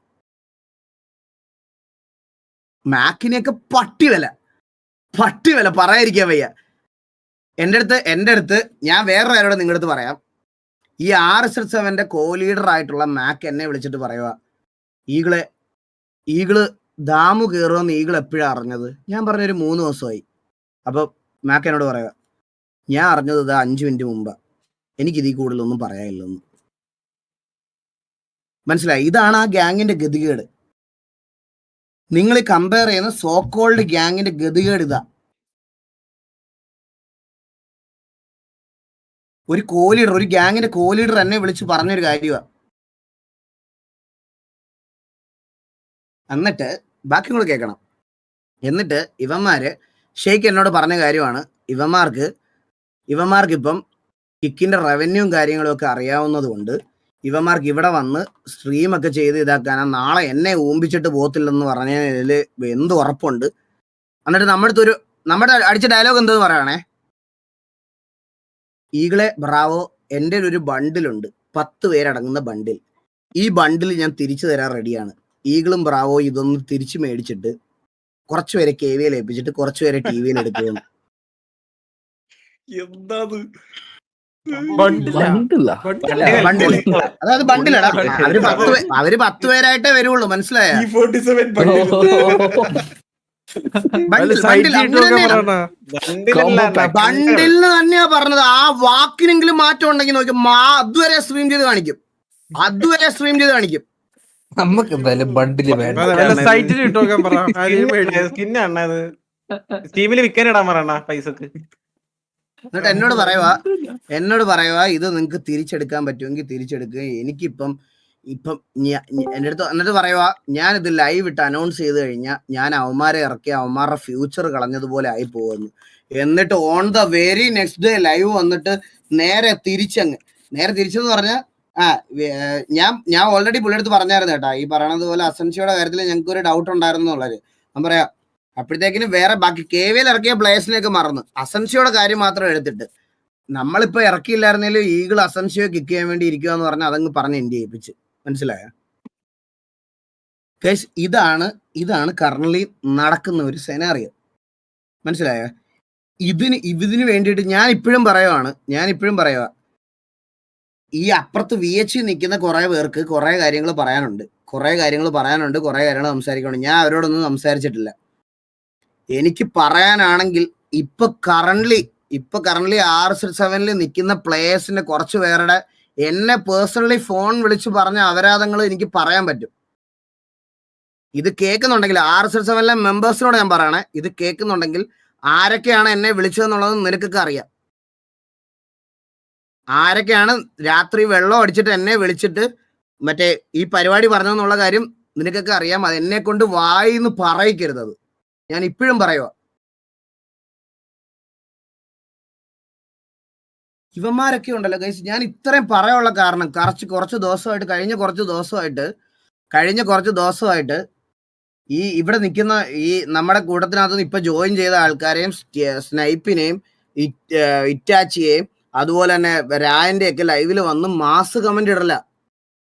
മാക്കിനെയൊക്കെ പട്ടി വില പറയാതിരിക്കാൻ വയ്യ. എൻ്റെ അടുത്ത് ഞാൻ വേറൊരു ആരോട് നിങ്ങളുടെ അടുത്ത് പറയാം. ഈ RSS7 കോ-ലീഡർ ആയിട്ടുള്ള മാക്ക് എന്നെ വിളിച്ചിട്ട് പറയുക, ഈഗിള് ദാമു കയറുമെന്ന് ഈഗിൾ എപ്പോഴാണ് അറിഞ്ഞത്? ഞാൻ പറഞ്ഞൊരു 3 ദിവസമായി. അപ്പൊ മാക്ക് എന്നോട് പറയുക, ഞാൻ അറിഞ്ഞത് ഇത് 5 മിനിറ്റ് മുമ്പാ, എനിക്കിതീ കൂടുതലൊന്നും പറയാനില്ലെന്ന്. മനസ്സിലായി? ഇതാണ് ആ ഗ്യാങ്ങിന്റെ ഗതികേട്. നിങ്ങൾ കമ്പയർ ചെയ്യുന്ന സോക്കോൾഡ് ഗ്യാങ്ങിന്റെ ഗതികേട് ഇതാ. ഒരു കോ-ലീഡർ, ഒരു ഗ്യാങ്ങിന്റെ കോ-ലീഡർ എന്നെ വിളിച്ച് പറഞ്ഞൊരു കാര്യമാണ്. എന്നിട്ട് ബാക്കി കൂടെ കേൾക്കണം. എന്നിട്ട് ഇവന്മാര് ഷെയ്ക്ക് എന്നോട് പറഞ്ഞ കാര്യമാണ്, ഇവന്മാർക്ക് ഇപ്പം കിക്കിന്റെ റവന്യൂവും കാര്യങ്ങളും ഒക്കെ അറിയാവുന്നത് കൊണ്ട് ഇവന്മാർക്ക് ഇവിടെ വന്ന് സ്ട്രീമൊക്കെ ചെയ്ത് ഇതാക്കാനാ, നാളെ എന്നെ ഊമ്പിച്ചിട്ട് പോകത്തില്ലെന്ന് പറഞ്ഞതിൽ എന്ത് ഉറപ്പുണ്ട്. എന്നിട്ട് നമ്മുടെ അടിച്ച ഡയലോഗ് എന്തെന്ന് പറയണേ, ഈഗിളെ ബ്രാവോ, എൻ്റെ ഒരു ബണ്ടിലുണ്ട്, 10 പേരടങ്ങുന്ന ബണ്ടിൽ. ഈ ബണ്ടിൽ ഞാൻ തിരിച്ചു തരാൻ റെഡിയാണ്. ഈഗിളും ബ്രാവോ ഇതൊന്ന് തിരിച്ചു മേടിച്ചിട്ട് കുറച്ചുപേരെ KVL ഏൽപ്പിച്ചിട്ട് കുറച്ചുപേരെ TV എടുക്കുന്നു. അതായത് ബണ്ടിലടാ, അവര് 10 പേരായിട്ടേ വരുള്ളൂ. മനസ്സിലായ? ബണ്ടിലിന് തന്നെയാ പറഞ്ഞത്. ആ വാക്കിനെങ്കിലും മാറ്റം ഉണ്ടെങ്കിൽ നോക്കും, അതുവരെ സ്ട്രീം ചെയ്ത് കാണിക്കും. നമുക്ക് എന്തായാലും ബണ്ടില് വേണ്ട. എന്നിട്ട് എന്നോട് പറയുക ഇത് നിങ്ങൾക്ക് തിരിച്ചെടുക്കാൻ പറ്റുമെങ്കിൽ തിരിച്ചെടുക്കുക. എനിക്കിപ്പം എൻ്റെ അടുത്ത് എന്നിട്ട് പറയുക, ഞാനിത് ലൈവ് ഇട്ട് അനൗൺസ് ചെയ്ത് കഴിഞ്ഞാൽ ഞാൻ അവന്മാരെ ഇറക്കി അവന്മാരുടെ ഫ്യൂച്ചർ കളഞ്ഞതുപോലെ ആയി പോകുന്നു. എന്നിട്ട് on the very next day live വന്നിട്ട് നേരെ തിരിച്ചെന്ന് പറഞ്ഞാൽ ഞാൻ ഓൾറെഡി പുള്ളിയെടുത്ത് പറഞ്ഞായിരുന്നു കേട്ടാ, ഈ പറയണത് പോലെ അസൻസിയുടെ കാര്യത്തിൽ ഞങ്ങൾക്ക് ഒരു ഡൗട്ട് ഉണ്ടായിരുന്നു എന്നുള്ളത്. ഞാൻ പറയാം, അപ്പോഴത്തേക്കിന് വേറെ ബാക്കി KVL ഇറക്കിയ പ്ലേയേഴ്സിനെയൊക്കെ മറന്നു അസൻസിയുടെ കാര്യം മാത്രം എടുത്തിട്ട് നമ്മളിപ്പോ ഇറക്കിയില്ലായിരുന്നെങ്കിലും ഈഗിൾ അസൻസിയോ കിക്ക് ചെയ്യാൻ വേണ്ടി ഇരിക്കുക എന്ന് പറഞ്ഞാൽ അതങ്ങ് പറഞ്ഞ് എൻഡ് ചെയ്യിപ്പിച്ച്. മനസ്സിലായ? ഇതാണ് കറന്റ്ലി നടക്കുന്ന ഒരു സെനാറിയോ. മനസ്സിലായ? ഇതിന് വേണ്ടിയിട്ട് ഞാൻ ഇപ്പോഴും പറയുക, ഈ അപ്പുറത്ത് VH നിൽക്കുന്ന കുറെ പേർക്ക് കുറെ കാര്യങ്ങൾ പറയാനുണ്ട്, കുറെ കാര്യങ്ങൾ സംസാരിക്കാനുണ്ട്. ഞാൻ അവരോടൊന്നും സംസാരിച്ചിട്ടില്ല. എനിക്ക് പറയാനാണെങ്കിൽ ഇപ്പൊ കറണ്ട്ലി RS7 നിൽക്കുന്ന പ്ലേയേഴ്സിന്റെ കുറച്ച് പേരുടെ എന്നെ പേഴ്സണലി ഫോൺ വിളിച്ച് പറഞ്ഞ അപരാധങ്ങൾ എനിക്ക് പറയാൻ പറ്റും. ഇത് കേൾക്കുന്നുണ്ടെങ്കിൽ RS7 മെമ്പേഴ്സിനോട് ഞാൻ പറയണേ, ഇത് കേൾക്കുന്നുണ്ടെങ്കിൽ ആരൊക്കെയാണ് എന്നെ വിളിച്ചതെന്നുള്ളത് നിനക്കൊക്കെ അറിയാം. ആരൊക്കെയാണ് രാത്രി വെള്ളം അടിച്ചിട്ട് എന്നെ വിളിച്ചിട്ട് മറ്റേ ഈ പരിപാടി പറഞ്ഞതെന്നുള്ള കാര്യം നിനക്കൊക്കെ അറിയാം. അത് എന്നെ കൊണ്ട് വായിന്ന് പറയിക്കരുത്. അത് ഞാൻ ഇപ്പോഴും പറയുക. ഇവന്മാരൊക്കെ ഉണ്ടല്ലോ ഗൈസ്, ഞാൻ ഇത്രയും പറയാനുള്ള കാരണം കഴിഞ്ഞ കുറച്ച് ദിവസമായിട്ട് ഈ ഇവിടെ നിൽക്കുന്ന ഈ നമ്മുടെ കൂട്ടത്തിനകത്ത് ഇപ്പൊ ജോയിൻ ചെയ്ത ആൾക്കാരെയും സ്നൈപ്പിനെയും ഇറ്റാച്ചിയെയും അതുപോലെ തന്നെ രായന്റെ ഒക്കെ ലൈവില് വന്ന് മാസ് കമന്റ് ഇടല.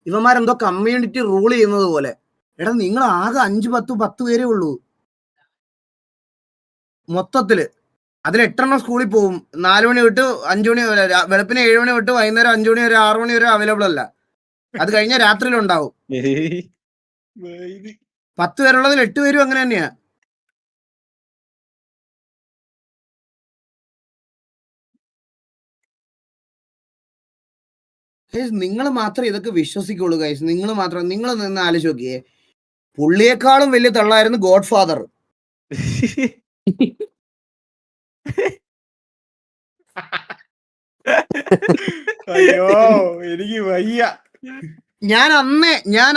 ഇവന്മാരെന്തോ കമ്മ്യൂണിറ്റി റൂൾ ചെയ്യുന്നത് പോലെ. എടാ നിങ്ങൾ ആകെ 5-10 പേരേ ഉള്ളൂ മൊത്തത്തില്. അതിൽ 8 സ്കൂളിൽ പോകും. 4 മണി തൊട്ട് 5 മണി വരെ, വെളുപ്പിന് 7 മണി തൊട്ട് വൈകുന്നേരം 5 മണി വരെ 6 മണി വരെ അവൈലബിൾ അല്ല. അത് കഴിഞ്ഞ രാത്രിയിലുണ്ടാവും. 10 പേരുള്ളതിൽ 8 പേരും അങ്ങനെ തന്നെയാ. നിങ്ങൾ മാത്രമേ ഇതൊക്കെ വിശ്വസിക്കുള്ളൂ ഗൈസ്. നിങ്ങൾ നിന്ന് ആലോചിച്ച് നോക്കിയേ. പുള്ളിയെക്കാളും വലിയ തള്ളായിരുന്നു ഗോഡ് ഫാദർ. അയ്യോ എനിക്ക് വയ്യ. ഞാൻ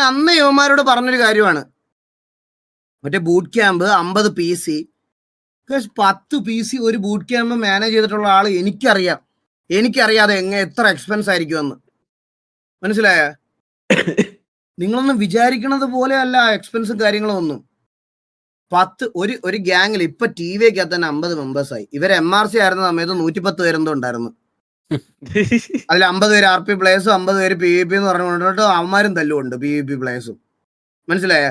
അന്നേ യുവമാരോട് പറഞ്ഞൊരു കാര്യമാണ്. മറ്റേ ബൂട്ട് ക്യാമ്പ് 50 PC 10 PC ഒരു ബൂട്ട് ക്യാമ്പ് മാനേജ് ചെയ്തിട്ടുള്ള ആള് എനിക്കറിയാതെ എത്ര എക്സ്പെൻസ് ആയിരിക്കുമെന്ന്. മനസ്സിലായ? നിങ്ങളൊന്നും വിചാരിക്കണത് പോലെ അല്ല എക്സ്പെൻസും കാര്യങ്ങളും ഒന്നും. ഒരു ഗ്യാങ്ങിൽ ഇപ്പൊ TVക്കകത്ത് തന്നെ 50 മെമ്പേഴ്സായി. ഇവർ MRC ആയിരുന്ന സമയത്ത് 110 പേരെന്തോ ഉണ്ടായിരുന്നു. അതിൽ 50 പേര് RP പ്ലേയേഴ്സും 50 പേര് PvP എന്ന് പറഞ്ഞുകൊണ്ടിട്ട് അവന്മാരും തല്ലുണ്ട് PvP പ്ലേയേഴ്സും. മനസ്സിലായ?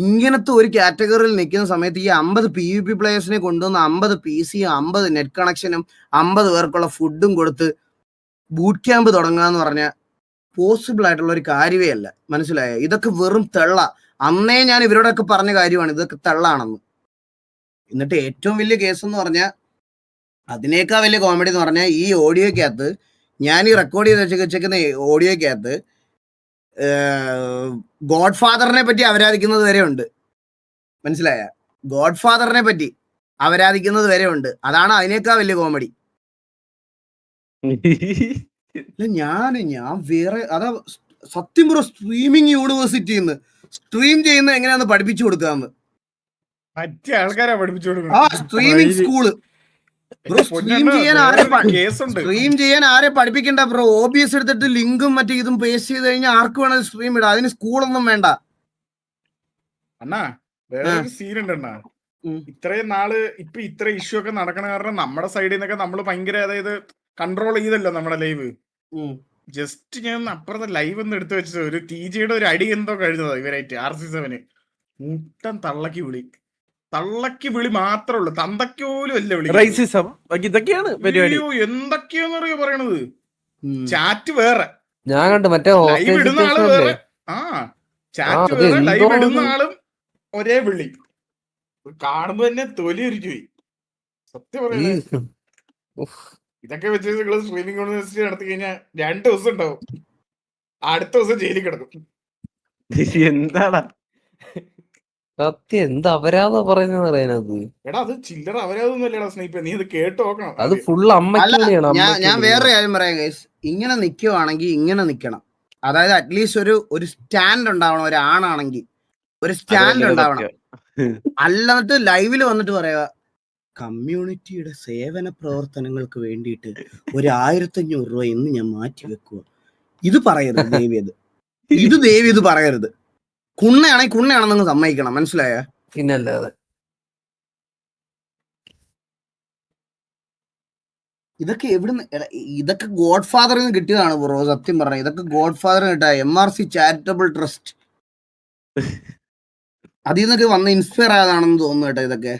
ഇങ്ങനത്തെ ഒരു കാറ്റഗറിയിൽ നിൽക്കുന്ന സമയത്ത് ഈ 50 PvP പ്ലേയേഴ്സിനെ കൊണ്ടുവന്ന് 50 PC-യും 50 നെറ്റ് കണക്ഷനും 50 പേർക്കുള്ള ഫുഡും കൊടുത്ത് ബൂട്ട് ക്യാമ്പ് തുടങ്ങാന്ന് പറഞ്ഞാൽ പോസിബിൾ ആയിട്ടുള്ള ഒരു കാര്യമേ അല്ല. മനസ്സിലായ? ഇതൊക്കെ വെറും തെള്ള. അന്നേ ഞാൻ ഇവരോടൊക്കെ പറഞ്ഞ കാര്യമാണ് ഇതൊക്കെ തെള്ളാണെന്ന്. എന്നിട്ട് ഏറ്റവും വലിയ കേസ് എന്ന് പറഞ്ഞാൽ, അതിനേക്കാൾ വലിയ കോമഡി എന്ന് പറഞ്ഞാൽ, ഈ ഓഡിയോക്കകത്ത് ഞാൻ ഈ റെക്കോർഡ് ചെയ്ത് വെച്ചേക്കുന്ന ഓഡിയോക്കകത്ത് ഗോഡ് ഫാദറിനെ പറ്റി അവരാധിക്കുന്നത് വരെ ഉണ്ട്. മനസ്സിലായ? ഗോഡ് ഫാദറിനെ പറ്റി അവരാധിക്കുന്നത് വരെ ഉണ്ട്. അതാണ് അതിനേക്കാൾ വലിയ കോമഡി. ഞാൻ വേറെ അതാ സത്യം ബ്രോ, സ്ട്രീമിംഗ് യൂണിവേഴ്സിറ്റിന്ന് സ്ട്രീം ചെയ്യുന്ന എങ്ങനെയാന്ന് പഠിപ്പിച്ചു കൊടുക്കാന്ന്. മറ്റേ ആൾക്കാരാ പഠിപ്പിച്ചു കൊടുക്കണം. ആ സ്ട്രീമിംഗ് സ്കൂള് സ്ട്രീം ചെയ്യാൻ ആരെ പഠിപ്പിക്കണ്ട ബ്രോ. OBS എടുത്തിട്ട് ലിങ്കും മറ്റേ ഇതും പേസ്റ്റ് ചെയ്ത് കഴിഞ്ഞാൽ ആർക്ക് വേണമെങ്കിൽ സ്ട്രീം ഇടാം. അതിന് സ്കൂളൊന്നും വേണ്ട. അണ്ണാ വേറെ സീൻ ഉണ്ട് അണ്ണാ. ഇത്രയും നാള് ഇത്ര ഇഷ്യൂ ഒക്കെ നടക്കണ കാരണം നമ്മുടെ സൈഡിൽ നിന്നൊക്കെ നമ്മള് ഭയങ്കര, അതായത് കൺട്രോൾ ചെയ്തല്ലോ നമ്മുടെ ലൈവ്. ജസ്റ്റ് ഞാൻ അപ്പുറത്തെ ലൈവ് ഒന്ന് എടുത്തു വെച്ചത് ഒരു TGയുടെ ഒരു അടി എന്തോ കഴിഞ്ഞതാ ഇവരായിട്ട് RC7 മുട്ടൻ തള്ളക്കി വിളി മാത്രമേ ഉള്ളൂ. തന്തയ്ക്ക് പോലും അല്ല വിളി. ഇതൊക്കെയാണ് പരിപാടി. എന്തൊക്കെയാന്നറിയോ പറയണത്. ചാറ്റ് വേറെ, ഞാൻ കണ്ടു മറ്റേ ലൈവ് ഇടുന്ന ആള് വേറെ. ചാറ്റ് വേറെ, ലൈവ് ഇടുന്ന ആളും ഒരേ വിളി. കാണുമ്പോ തന്നെ തൊലി ഒരുക്കി പോയി സത്യം പറയുന്നത്. ഇതൊക്കെ വെച്ച് നിങ്ങൾ സ്ട്രീമിംഗ് യൂണിവേഴ്സിറ്റി നടത്തി കഴിഞ്ഞാൽ 2 ദിവസം ഉണ്ടാവും. അടുത്ത ദിവസം ജയിലിൽ കിടക്കും. എന്താടാ സത്യം എന്ത് അപരാധ പറയുന്നത് അറിയാനത്. എടാ അത് ചില്ലറ അപരാധമൊന്നും അല്ലടാ സ്നൈപ്പ്. നീ ഇത് കേട്ട് നോക്കണം. അത് ഫുൾ അമ്മയ്ക്കാണ്. ഞാൻ വേറെ കാര്യം പറയാം ഗൈസ്. ഇങ്ങനെ നിൽക്കുവാണെങ്കിൽ ഇങ്ങനെ നിൽക്കണം. അതായത് അറ്റ്ലീസ്റ്റ് ഒരു സ്റ്റാൻഡ് ഉണ്ടാവണം. ഒരു ആണാണെങ്കിൽ ഒരു സ്റ്റാൻഡ് ഉണ്ടാവണം. അല്ലാണ്ട് ലൈവില് വന്നിട്ട് പറയാ കമ്മ്യൂണിറ്റിയുടെ സേവന പ്രവർത്തനങ്ങൾക്ക് വേണ്ടിയിട്ട് 1500 രൂപ എന്ന് ഞാൻ മാറ്റി വെക്കുക. ഇത് പറയരുത് ദേവിയത്. ഇത് പറയരുത്. കുണ്ണയാണെങ്കിൽ കുണ്ണയാണെന്ന് സമ്മതിക്കണം. മനസ്സിലായ? പിന്നല്ലാതെ ഇതൊക്കെ ഗോഡ് ഫാദറിൽ നിന്ന് കിട്ടിയതാണ് ബ്രോ. സത്യം പറഞ്ഞ ഇതൊക്കെ ഗോഡ് ഫാദറിന് കിട്ടാ. MRC ചാരിറ്റബിൾ ട്രസ്റ്റ് അതിൽ നിന്നൊക്കെ വന്ന് ഇൻസ്പയർ ആയതാണെന്ന് തോന്നുന്നു കേട്ടോ ഇതൊക്കെ.